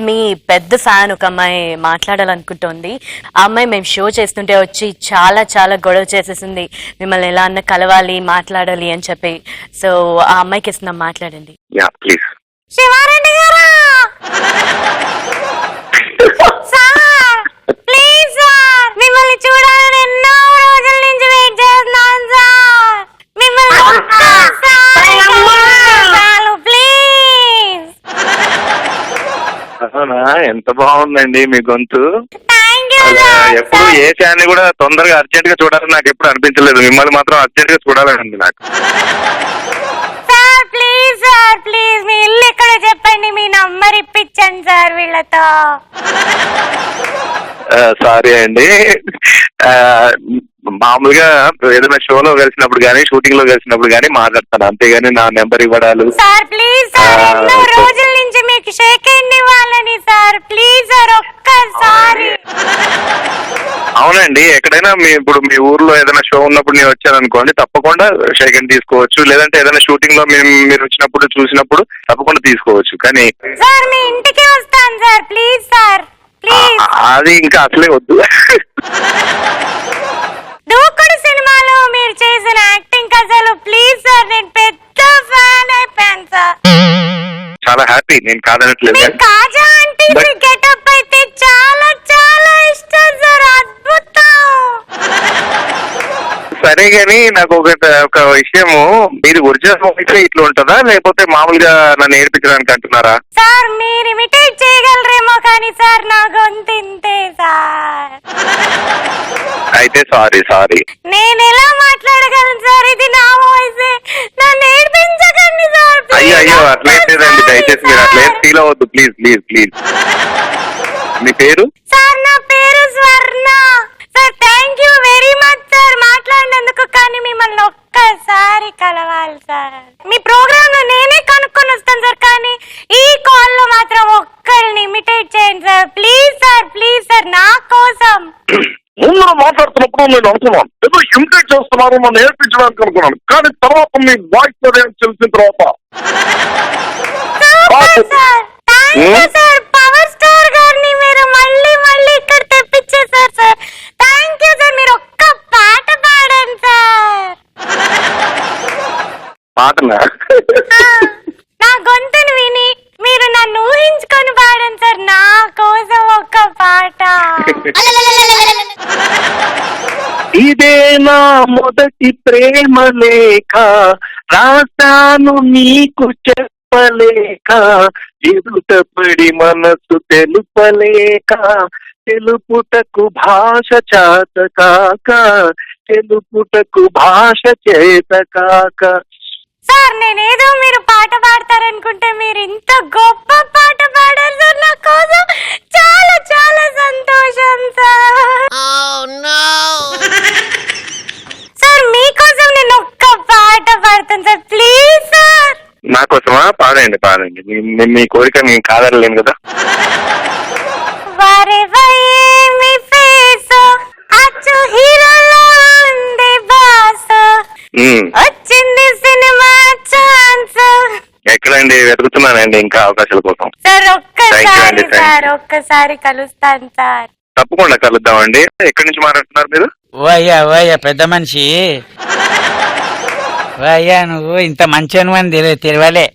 మీ పెద్ద ఫ్యాన్ ఒక అమ్మాయి మాట్లాడాలనుకుంటోంది. ఆ అమ్మాయి మేము షో చేస్తుంటే వచ్చి చాలా చాలా గొడవ చేసేసింది, మిమ్మల్ని ఎలా అన్న కలవాలి మాట్లాడాలి అని చెప్పి. సో ఆ అమ్మాయికి ఇస్తున్నాం, మాట్లాడండి. ప్లీజ్. శివారెడ్డి గారా, ప్లీజ్ సార్, మిమ్మల్ని చూడాలని ఎన్నో రోజుల నుంచి వెయిట్ చేస్తున్నాను సార్. మిమ్మల్ని ప్లీజ్. అవునా, ఎంత బాగుందండి మీ గొంతు. ఎప్పుడు ఏ ఫ్యాన్ కూడా తొందరగా అర్జెంట్ గా చూడాలని నాకు ఎప్పుడు అనిపించలేదు, మిమ్మల్ని మాత్రం అర్జెంట్ గా చూడాలని నాకు. సార్ ప్లీజ్ సార్, ప్లీజ్ మీ ఇల్లు ఎక్కడో చెప్పండి, మీ నంబర్ ఇప్పించండి సార్ వీళ్ళతో. సారీ అండి, మామూలుగా ఏదైనా షోలో కలిసినప్పుడు కానీ షూటింగ్ లో కలిసినప్పుడు కానీ మాట్లాడతాను, అంతేగాని నా నెంబర్ ఇవ్వడాలు. సార్ ప్లీజ్ సార్, ఎన్నో రోజుల నుంచి మీకు షేక్ హ్యాండ్ ఇవ్వాలని సార్, ప్లీజ్ సార్ ఒక్కసారి. అవునండి, ఎక్కడైనా ఇప్పుడు మీ ఊర్లో ఏదైనా షో ఉన్నప్పుడు నేను వచ్చాను అనుకోండి, తప్పకుండా షేక్ హ్యాండ్ తీసుకోవచ్చు. లేదంటే ఏదైనా షూటింగ్ లో మీరు వచ్చినప్పుడు చూసినప్పుడు తప్పకుండా తీసుకోవచ్చు. కానీ సార్ మీ ఇంటికి వస్తాను సార్, ప్లీజ్ సార్ ప్లీజ్. అది ఇంకా అసలే వద్దు. దూకుడు సినిమాలో మీరు చేసిన యాక్టింగ్ అసలు ప్లీజ్ సార్, నేను పెద్ద ఫ్యాన్ అయిపోయాను సార్. చాలా హ్యాపీ, నేను కాదనట్లేదు. కాజా అంటే గెటప్ అయితే చాలా చాలా ఇష్టం సార్, అద్భుతం. సరే గాని నాకు ఒక విషయము, మీరు ఒరిజినల్ వాయిస్ ఇట్లా ఉంటుందా లేకపోతే మామూలుగా నన్ను నేర్పించడానికి అంటున్నారా? సార్ మీరు ఇమిటేట్ చేయగలరేమో కానీ సార్ నా గొంతు ఇంతే సార్. అయితే సారీ. నేను ఎలా మాట్లాడగలను సార్, ఇది నా వాయిస్, నన్ను నేర్పించకండి సార్. అయ్యో అట్లయితేదండి, దయచేసి మీరు అట్లా ఫీల్ అవ్వద్దు, ప్లీజ్. మీ పేరు? సార్ నా పేరు స్వర్ణ sir. Thank you very much sir మాట్లాడినందుకు, కానీ మిమ్మల్ని ఒక్కసారి కలవాలి సార్. మీ ప్రోగ్రామ్ లో నేనే కనుక్కొని వస్తాను సార్, కానీ ఈ కాల్ లో మాత్రం ఒక్కరిని ఇమిటేట్ చేయండి సార్, ప్లీజ్ సార్ నా కోసం. ముందు మాట్లాడుతున్నప్పుడు నేను అనుకున్నాను ఏదో ఇమిటేట్ చేస్తున్నారు, నన్ను నేర్పించడానికి అనుకున్నాను, కానీ తర్వాత మీ వాయిస్ తెలిసిన తర్వాత సార్ పవర్ స్టార్ గారిని మీరు మళ్ళీ ఇక్కడ తెప్పించేశారు సార్. థ్యాంక్ యూ సార్, మీరు ఒక్క పాట పాడండి సార్. పాటనా? నా గొంతును విని మీరు నన్ను ఊహించుకొని పాడండి సార్, నా కోసం ఒక్క పాట. ఇదే నా మొదటి ప్రేమ లేఖ, రాశాను నీకు చెప్పలేక, ఎదుటపడి మనసు తెలుపలేక, తెలుపుటకు భాష చేత కాక, తెలుపుటకు భాష చేత కాక. సార్ నేనేదో మీరు పాట పాడతారనుకుంటే మీరు ఇంత గొప్ప పాట పాడారు సార్, నా కోసం చాలా చాలా సంతోషం సార్. సార్ మీకోసం నేను ఒక్క పాట పాడతాను సార్, ప్లీజ్ సార్. నా కోసమా? పాడండి. మీ కోరిక నేను కాదనలేను కదా. మీ ఫేస్ అచ్చు హీరోలో ఉంది బాస్, వచ్చింది సినిమా ఛాన్స్. ఎక్కడండి వెతుకుతున్నానండి ఇంకా అవకాశాల కోసం. సార్ ఒక్కసారి కలుస్తాను సార్. తప్పకుండా కలుద్దామండి. ఎక్కడి నుంచి మాట్లాడుతున్నారు మీరు? ఓయ్యా పెద్ద మనిషి, అయ్యా నువ్వు ఇంత మంచి అని తెలియలే.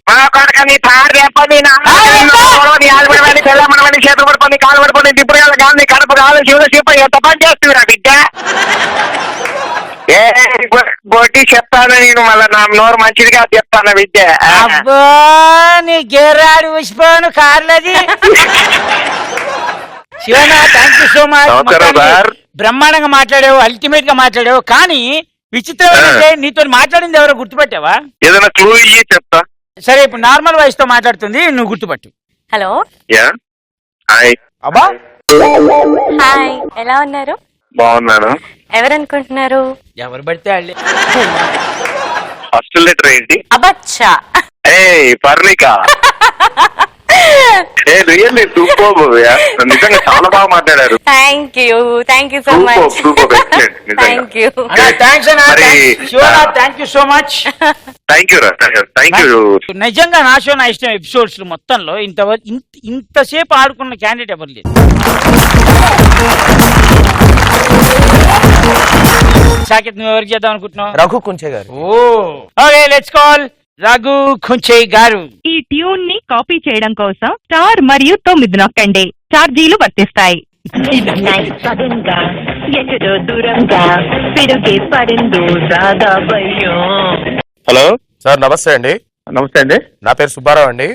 చేతులు పడుకొని కాలు పడుకొని దిప్పుడు కానీ కడుపు కాలు శివ ఎంత పని చేస్తున్నా బిడ్డ. బొట్టి చెప్తాను నేను, మళ్ళీ నా నోరు మంచిదిగా చెప్తాను విద్య. అబ్బా నీ గేరాడు ఊసిపోను కార్లది. శివనా థ్యాంక్ యూ సో మచ్, బ్రహ్మాండంగా మాట్లాడావు, అల్టిమేట్ గా మాట్లాడావు. కానీ విచిత్రం ఏంటంటే నీతో మాట్లాడింది ఎవరో గుర్తుపట్టావా? ఏదైనా క్లూ ఇయ్యి చెప్తా. సరే ఇప్పుడు నార్మల్ వాయిస్ తో మాట్లాడుతుంది, నువ్వు గుర్తుపట్టు. హలో. హాయ్. అబ్బా హాయ్, ఎలా ఉన్నారు? బాగున్నాను. ఎవరనుకుంటున్నారు? ఎవరు పడితే వాళ్ళే. హాస్టల్ లెటర్ ఏంటి? అబచ్చా. పర్ణిక. రియల్లీ సూపర్ నిజంగా చాలా బాగా మాట్లాడారు. Thank you so much. Super excellent నిజంగా. Thank you. థ్యాంక్స్ అన్న, thank you so much. Thank you రా, థ్యాంక్ యూ. నిజంగా నా షో నా ఇష్టం ఎపిసోడ్స్ మొత్తంలో ఇంతసేపు ఆడుకున్న క్యాండిడేట్ ఎవరు లేదు. సాకేత్ నువ్వు ఎవరికి చేద్దాం అనుకుంటున్నావు? రఘు కుంచే గారు. Okay let's call Raghu Kunche గారు. ఈ ట్యూన్ ని కాపీ చేయడం కోసం స్టార్ మరియు 9 నొక్కండి. ఛార్జీలు వర్తిస్తాయి. హలో సార్ నమస్తే అండి. నమస్తే అండి. నా పేరు సుబ్బారావు అండి.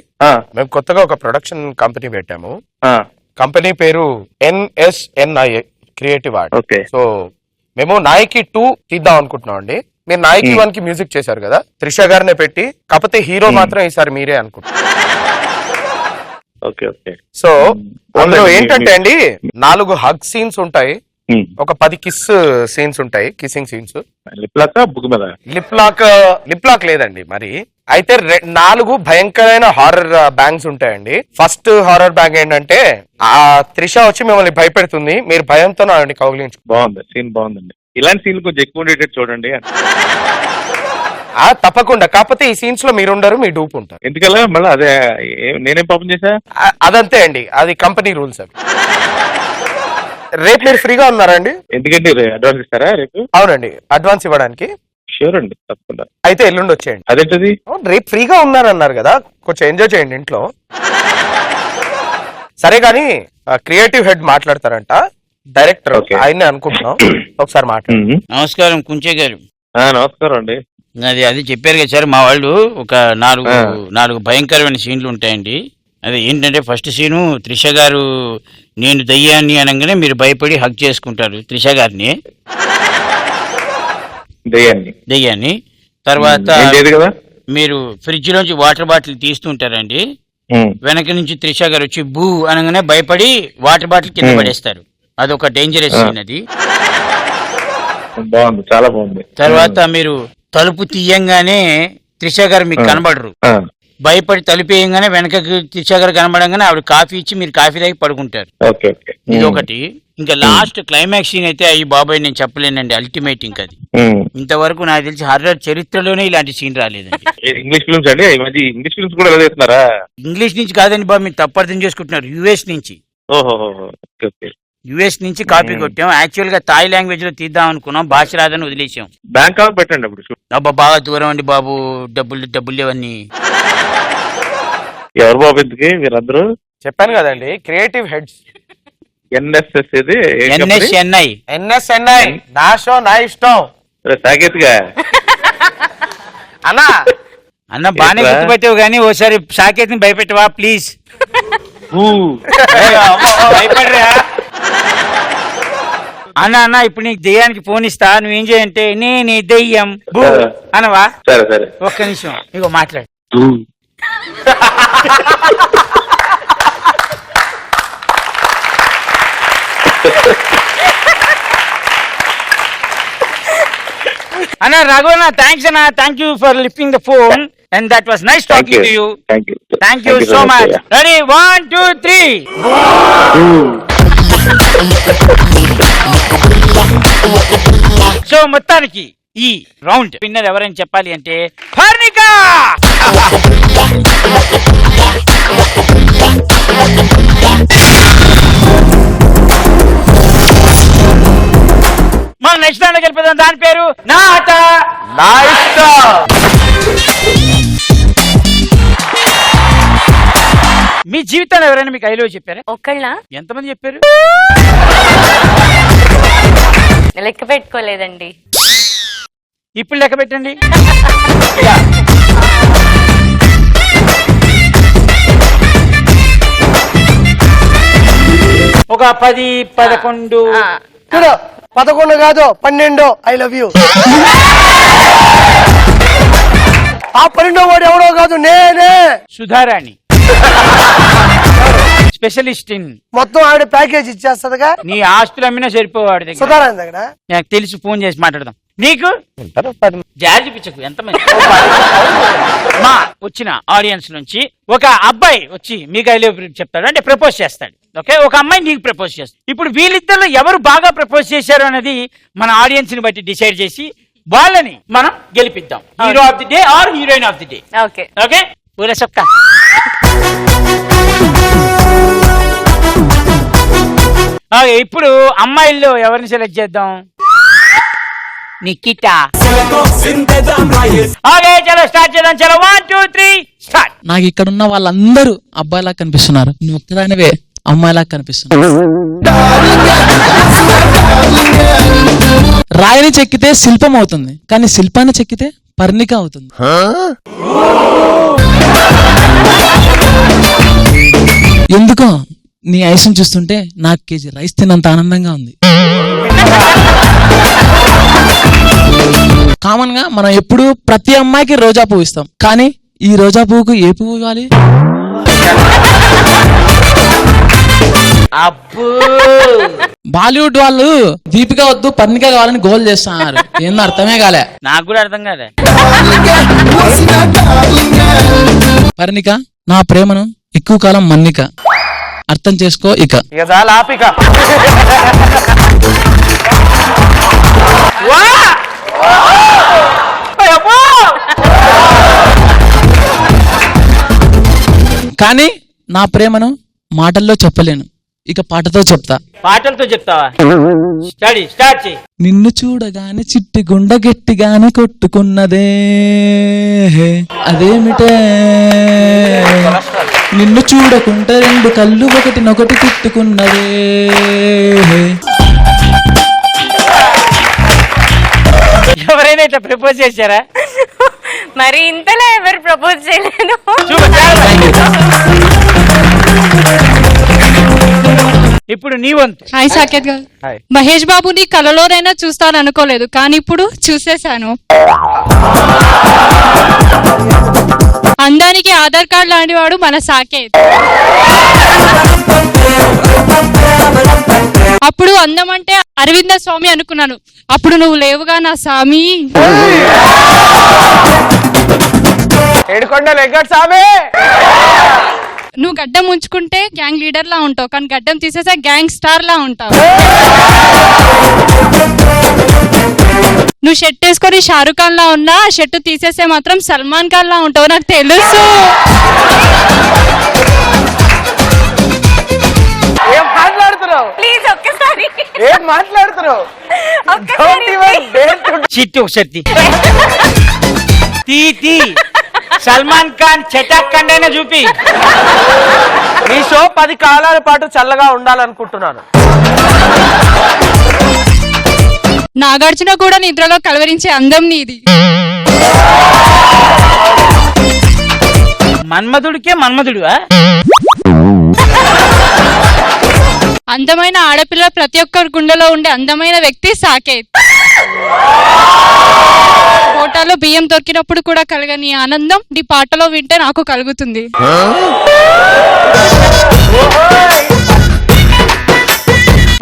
మేము కొత్తగా ఒక ప్రొడక్షన్ కంపెనీ పెట్టాము. కంపెనీ పేరు NSNI creative art. Okay. So మేము నాయకి 2 తీద్దాం అనుకుంటున్నాం అండి. మీరు నాయకి 1 కి మ్యూజిక్ చేశారు కదా, త్రిష గారినే పెట్టి, కాకపోతే హీరో మాత్రం ఈసారి మీరే అనుకుంటున్నాం. Okay okay. సో అందులో ఏంటంటే అండి 4 హగ్ సీన్స్ ఉంటాయి, ఒక 10 కిస్ సీన్స్ ఉంటాయి, kissing scenes. Lip lock book మీద లిప్ లాక్ లేదండి మరి. అయితే 4 భయంకరమైన హారర్ బ్యాంగ్స్ ఉంటాయండి. ఫస్ట్ హారర్ బ్యాంగ్ ఏంటంటే ఆ త్రిష వచ్చి మిమ్మల్ని భయపెడుతుంది, మీరు భయంతో ఆవిడని కౌగిలించు. బాగుంది, సీన్ బాగుందండి. ఇలాంటి సీన్లు కొంచెం ఎక్కువ ఉండేటట్టు చూడండి. తప్పకుండా. కాకపోతే ఈ సీన్స్ లో మీరుండరు, మీ డూప్ ఉంటారు. ఎందుకలా మళ్ళీ అదే నేనేం పాపం చేశా? అదంతే అండి, అది కంపెనీ రూల్స్ అవి. రేపు మీరు ఫ్రీగా ఉన్నారా అండి? ఎందుకంటే అడ్వాన్స్ ఇస్తారా రేపు? అవునండి, అడ్వాన్స్ ఇవ్వడానికి. షూర్ అండి, తప్పకుండా. అయితే ఎల్లుండి వచ్చేయండి. అదేంటది? రేపు ఫ్రీగా ఉన్నారన్నారు కదా, కొంచెం ఎంజాయ్ చేయండి ఇంట్లో. సరే కానీ క్రియేటివ్ హెడ్ మాట్లాడతారంట, డైరెక్టర్. ఆయన్నే అనుకుంటున్నాం, ఒకసారి మాట్లాడండి. నమస్కారం కుంచే గారు. నమస్కారం అండి. అది చెప్పారు కదా సార్, మా వాళ్ళు ఒక 4 భయంకరమైన సీన్లు ఉంటాయండి. అది ఏంటంటే ఫస్ట్ సీను త్రిష గారు నేను దయ్యాన్ని అనగానే మీరు భయపడి హగ్ చేసుకుంటారు త్రిష గారిని, దయ్యాన్ని. తర్వాత మీరు ఫ్రిడ్జ్ లోంచి వాటర్ బాటిల్ తీస్తుంటారండి, వెనక నుంచి త్రిష గారు వచ్చి బూ అనగానే భయపడి వాటర్ బాటిల్ కింద పడేస్తారు. అదొక డేంజరస్ సీన్ అది. బాగుంది, చాలా బాగుంది. తర్వాత మీరు తలుపు తీయంగానే త్రిష గారు మీకు కనబడరు, భయపడి తలుపు వేయంగానే వెనకకి త్రిష గారు కనబడంగానే ఆవిడ కాఫీ ఇచ్చి మీరు కాఫీ తాగి పడుకుంటారు. ఇది ఒకటి. ఇంకా లాస్ట్ క్లైమాక్స్ సీన్ అయితే అయ్యి బాబాయ్ నేను చెప్పలేనండి, అల్టిమేట్. ఇంకా అది ఇంతవరకు నాకు తెలిసి హర్రర్ చరిత్రలోనే ఇలాంటి సీన్ రాలేదండి. ఇంగ్లీష్ ఫిల్మ్స్ అండి, ఇంగ్లీష్ ఫిల్మ్స్ కూడా చేస్తున్నారా? ఇంగ్లీష్ నుంచి కాదండి బాబు, మీరు తప్పు అర్థం చేసుకుంటున్నారు. యుఎస్ నుంచి. యుఎస్ నుంచి కాపీ కొట్టాం. యాక్చువల్ గా థాయ్ లాంగ్వేజ్ లో తీద్దాం అనుకున్నాం, భాష రాదని వదిలేసాం. బ్యాంకాక్ పెట్టండి అప్పుడు. అబ్బా బాగా దూరం అండి బాబు, డబ్బులు లేవన్నీ. ఎవరు బాబు ఎందుకు మీరందరూ? చెప్పాను కదండి, క్రియేటివ్ హెడ్స్. NSS ఇది NSNI నా షో నా ఇష్టం. సాకేత్ గా అన్న బాగానే గుర్తుపెట్టావు కానీ ఓసారి సాకేత్ ని భయపెట్టవా ప్లీజ్. భయపడరా అన్న ఇప్పుడు నీకు దెయ్యానికి ఫోన్ ఇస్తా, నువ్వేం చేయంటే నేనే దెయ్యం బూ అనవా? సరే సరే, ఒక్క నిమిషం ఇగో మాట్లాడు. అన్న రఘువన్న థ్యాంక్స్ అన్న, thank you for lifting the phone and that was nice talking to you. Thank you so much. Ready 1 2 3. So మొత్తానికి ఈ రౌండ్ విన్నర్ ఎవరైనా చెప్పాలి అంటే హర్నిక. మనం నెక్స్ట్ దాంట్లో గెలిపిద్దాం, దాని పేరు నా ఆట నా ఇష్టం. మీ జీవితంలో ఎవరైనా మీకు ఐ లవ్ చెప్పారా? ఒకళ్ళ? ఎంతమంది చెప్పారు? లెక్క పెట్టుకోలేదండి. ఇప్పుడు లెక్క పెట్టండి. ఒక 10 11. 11 కాదు 12. I love you. ఆ 12వ వాడు ఎవడో కాదు, నేనే సుధారాణి, స్పెషలిస్ట్ ఇన్. మొత్తం ఆవిడ ప్యాకేజ్ ఇచ్చేస్తుందిగా. నీ ఆస్తులు అమ్మినా సరిపోవాడి దగ్గర, సుధారాణి దగ్గర. నాకు తెలిసి ఫోన్ చేసి మాట్లాడదాం. నీకు ఉంటారు 10 జారి చూపించకు ఎంతమంది మా వచ్చిన ఆడియన్స్ నుంచి ఒక అబ్బాయి వచ్చి మీకు ఐ లవ్ యూ చెప్తాడు, అంటే ప్రపోజ్ చేస్తాడు. ఓకే, ఒక అమ్మాయి నీకు ప్రపోజ్ చేస్తాడు. ఇప్పుడు వీళ్ళిద్దరిలో ఎవరు బాగా ప్రపోజ్ చేశారు అనేది మన ఆడియన్స్ ని బట్టి డిసైడ్ చేసి వాళ్ళని మనం గెలిపిద్దాం. Hero of the day or heroine of the day. Okay okay పూరా సొక్క. ఓకే, ఇప్పుడు అమ్మాయిల్లో ఎవరిని సెలెక్ట్ చేద్దాం? నికితా. ఓకే చలో స్టార్ట్ చేద్దాం. చలో 1 2 3 స్టార్ట్. నాకు ఇక్కడ ఉన్న వాళ్ళందరూ అబ్బాయిలా కనిపిస్తున్నారు, నువ్వు ఒక్కదానివే అమ్మాయిలా కనిపిస్తున్నావు. రాయిని చెక్కితే శిల్పం అవుతుంది, కానీ శిల్పాన్ని చెక్కితే పర్ణిక అవుతుంది. ఎందుకో నీ ఐస్ని చూస్తుంటే నాకు కేజీ రైస్ తిన్నంత ఆనందంగా ఉంది. కామన్ గా మనం ఎప్పుడు ప్రతి అమ్మాయికి రోజా పువ్వు ఇస్తాం, కానీ ఈ రోజా పువ్వుకు ఏ పువ్వు ఇవ్వాలి? అబ్బో, బాలీవుడ్ వాళ్ళు దీపిక వద్దు పర్ణిక కావాలని గోల్ చేస్తున్నారు, ఏందో అర్థమే కాలే. నాకు కూడా అర్థం కాలే. పర్ణిక నా ప్రేమను ఎక్కువ కాలం మన్నిక, అర్థం చేసుకో ఇక. ఇక చాలా ఆపిక. కానీ నా ప్రేమను మాటల్లో చెప్పలేను, ఇక పాటతో చెప్తా. పాటలతో చెప్తావా? స్టార్ట్ చేయి. నిన్ను చూడగానే చిట్టి గుండె గట్టిగానే కొట్టుకున్నదే, అదేమిటే నిన్ను చూడకుంటే రెండు కళ్ళు ఒకటినొకటి తిట్టుకున్నదే. ఎవరైనా ఇట్లా ప్రపోజ్ చేశారా? మరి ఇంతలో ఎవరు ప్రపోజ్ చేయలేదు. ఇప్పుడు నీ వంతు. హాయ్ సాకేత్ గారు. మహేష్ బాబుని కలలోనైనా చూస్తాను అనుకోలేదు, కానీ ఇప్పుడు చూసేశాను. అందానికి ఆధార్ కార్డ్ లాంటి వాడు మన సాకేత్. అప్పుడు అందం అంటే అరవింద స్వామి అనుకున్నాను, అప్పుడు నువ్వు లేవుగా నా స్వామి. నువ్వు గడ్డం ఉంచుకుంటే గ్యాంగ్ లీడర్ లా ఉంటావు, కానీ గడ్డం తీసేసా గ్యాంగ్ స్టార్ లా ఉంటావు. నువ్వు షర్ట్ వేసుకొని షారుఖ్ ఖాన్ లా ఉన్నా, షర్ట్ తీసేసే మాత్రం సల్మాన్ ఖాన్ లా ఉంటావు, నాకు తెలుసు. ఏం మాట్లాడుతున్నావు? ప్లీజ్ ఒక్కసారి ఏం మాట్లాడుతున్నావు? చిట్టి ఒకసారి తీ సల్మాన్ ఖాన్ చటాక్ కండైనా చూపి. ఈ షో 10 కాలాల పాటు చల్లగా ఉండాలనుకుంటున్నాను. నాగార్జున కూడా నిద్రలో కలవరించే అందం నీది. మన్మధుడికే మన్మధుడు. అందమైన ఆడపిల్ల ప్రతి ఒక్కరి గుండెలో ఉండే అందమైన వ్యక్తి సాకేత్. కోటాలో బియ్యం దొరికినప్పుడు కూడా కలగని ఆనందం నీ పాటలో వింటే నాకు కలుగుతుంది.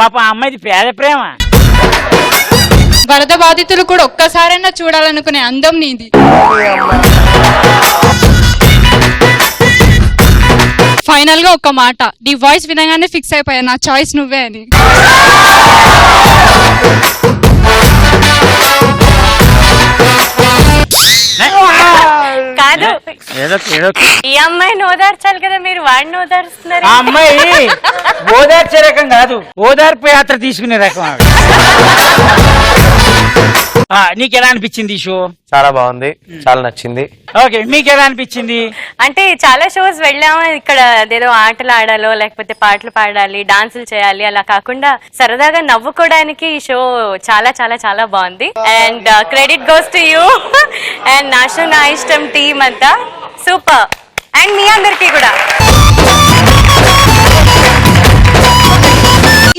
పాప అమ్మాయిది పేద ప్రేమ. వరద బాధితులు కూడా ఒక్కసారైనా చూడాలనుకునే అందం నీది. ఫైనల్ గా ఒక మాట, నీ వాయిస్ వినగానే ఫిక్స్ అయిపోయా, నా చాయిస్ నువ్వే అని. కాదు, ఏదో ఈ అమ్మాయిని ఓదార్చాలి కదా, మీరు వాడిని ఓదారుస్తున్నారు. ఆ అమ్మాయి ఓదార్చే రకం కాదు, ఓదార్పు యాత్ర తీసుకునే రకం. నీకు ఎలా అనిపించింది ఈ షో? చాలా బాగుంది, చాలా నచ్చింది. ఓకే, మీకు ఎలా అనిపించింది? అంటే చాలా షోస్ వెళ్ళాము, ఇక్కడ అదేదో ఆటలు ఆడాలో లేకపోతే పాటలు పాడాలి, డాన్సులు చేయాలి, అలా కాకుండా సరదాగా నవ్వుకోవడానికి ఈ షో చాలా చాలా చాలా బాగుంది. And credit goes to you and నాశు నా ఇష్టం టీమ్ అంతా సూపర్. అండ్ మీ అందరికీ కూడా.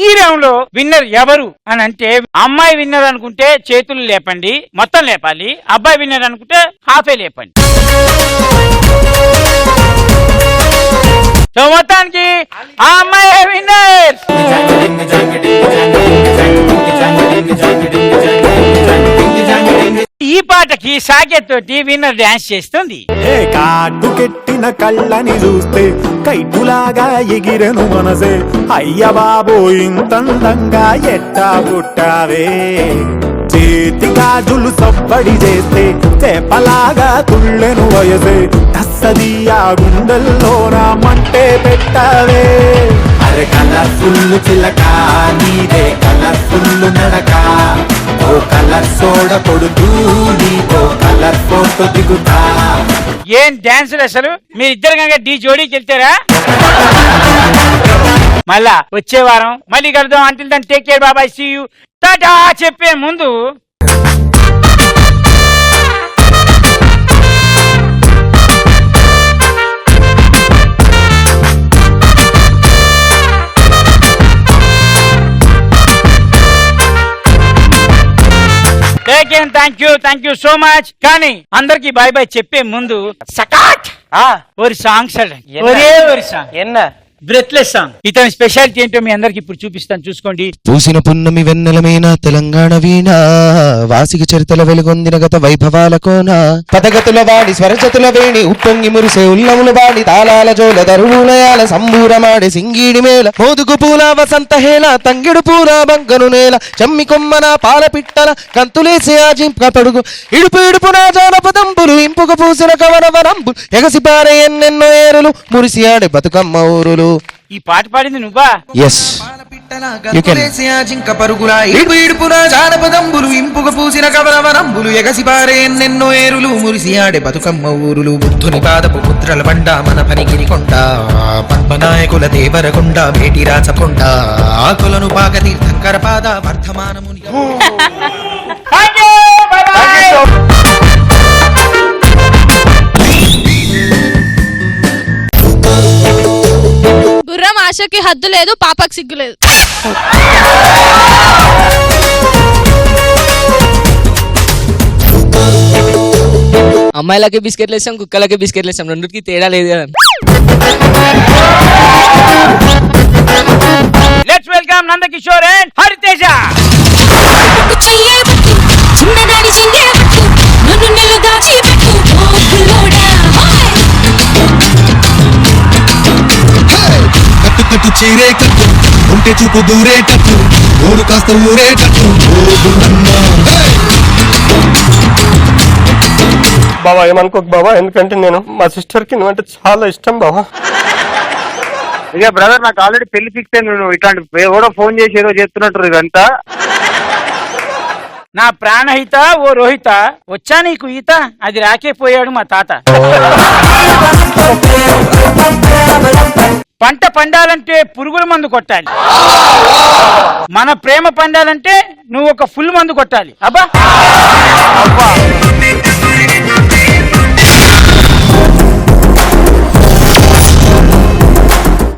ఈ రౌండ్ లో విన్నర్ ఎవరు అని అంటే, అమ్మాయి విన్నర్ అనుకుంటే చేతులు లేపండి, మొత్తం లేపాలి. అబ్బాయి విన్నర్ అనుకుంటే హాఫే లేపండి. సో మొత్తానికి ఆ అమ్మాయి విన్నర్. ఈ పాటకి సాకేత్ తోటి విన్నర్ డాన్స్ చేస్తుంది. కాటుకెట్టిన కళ్ళని చూస్తే కైటులాగా ఎగిరెను మనసే, అయ్య బాబో ఇంతందంగా ఎట్టా పుట్టావే, చేతి గాజులు సబ్బడి చేస్తే చేపలాగా తుళ్ళెను వయసే, తస్సదియా గుండెల్లోన మంటే పెట్టావే. అరే కలర్ఫుల్ చిలక నీదే కలర్ఫుల్ నడక, ఓ కలర్ సోడ కొడుతూ నీకో కలర్ ఫోటో దిగుతా. ఏం డాన్సులు అసలు, మీరిద్దరు కనుక ఢీ జోడీకి వెళ్తారా? మళ్ళా వచ్చే వారం మళ్ళీ కలుద్దాం. అంటిల్ దెన్ టేక్ కేర్, బాబాయ్, సీ యూ, టాటా చెప్పే ముందు థ్యాంక్ యూ సో మచ్. కానీ అందరికి బాయ్ బాయ్ చెప్పే ముందు సకాట్ ఒక సాంగ్ ఒరే ఒక సాంగ్ ఎన్న బ్రెత్లెస్ సాంగ్. ఇతని స్పెషాలిటీ ఏంటో మీ అందరికి ఇప్పుడు చూపిస్తాను, చూసుకోండి. పూసిన పున్నమి వెన్నెలమేన తెలంగాణ వీణ, వాసిక చరితల వెలుగొందిన గత వైభవాల కోన, పదగతుల వాడి స్వరజతుల వేణి ఉప్పొంగి మురిసే ఉల్లముల వాడి, తాళాల జోల దరువులయాల సంబూరమాడే సింగీడి మేళ, మోదుగు పూల వసంత హేళ, తంగిడు పూల బంగను నేల, చమ్మి కొమ్మన పాల పిట్టల కంతులేసే ఆజింప పడుగు, ఇడుపు ఇడుపున జానపదంబులు, ఇంపుకు పూసిన కవనవరంబులు, ఎగసి పారే ఎన్నెన్నో ఏరులు, మురిసి ఆడే బతుకమ్మ ఊరులు. ఈ పాట పాడింది నువ్వా? Yes. జింక పరుగుల ఇడుపు ఇడుపున జానపదంబులు, ఇంపుగ పూసిన కవరవరంబులు, ఎగసి పారే ఎన్నెన్నో ఏరులు, మురిసి ఆడే బతుకమ్మ ఊరులు. బుద్ధుని పాదపు ముద్రల బండ మన పనిగిరి కొండ, పద్మనాయకుల దేవరకొండ మేటి రాచకొండ, ఆకులను పాక తీర్థంకర పాద వర్ధమానముని. గుర్రం ఆశకి హద్దు లేదు, పాపకు సిగ్గు లేదు. అమ్మాయిలకి బిస్కెట్లు వేస్తాం, కుక్కలకి బిస్కెట్లు వేస్తాం, రెండుకి తేడా లేదు కదా. Let's welcome Nandakishore and Hariteja. కట్టు చీరే కట్టు, ఉంటే చూపు దూరేటట్టు, ఊరు కాస్త ఊరేటట్టు. బాబా ఏమనుకోకు బాబా, ఎందుకంటే నేను మా సిస్టర్ కి నువ్వంటే చాలా ఇష్టం బాబా. ఇక బ్రదర్ నాకు ఆల్రెడీ పెళ్లి ఫిక్స్ అయింది, నువ్వు ఇట్లాంటి ఎవడో ఫోన్ చేసి ఏదో చేస్తున్నట్టు ఇదంతా. నా ప్రాణహిత ఓ రోహిత, వచ్చా నీకు ఈత, అది రాకే పోయాడు మా తాత. పంట పండాలంటే పురుగుల మందు కొట్టాలి, మన ప్రేమ పండాలంటే నువ్వు ఒక ఫుల్ మందు కొట్టాలి. అబ్బా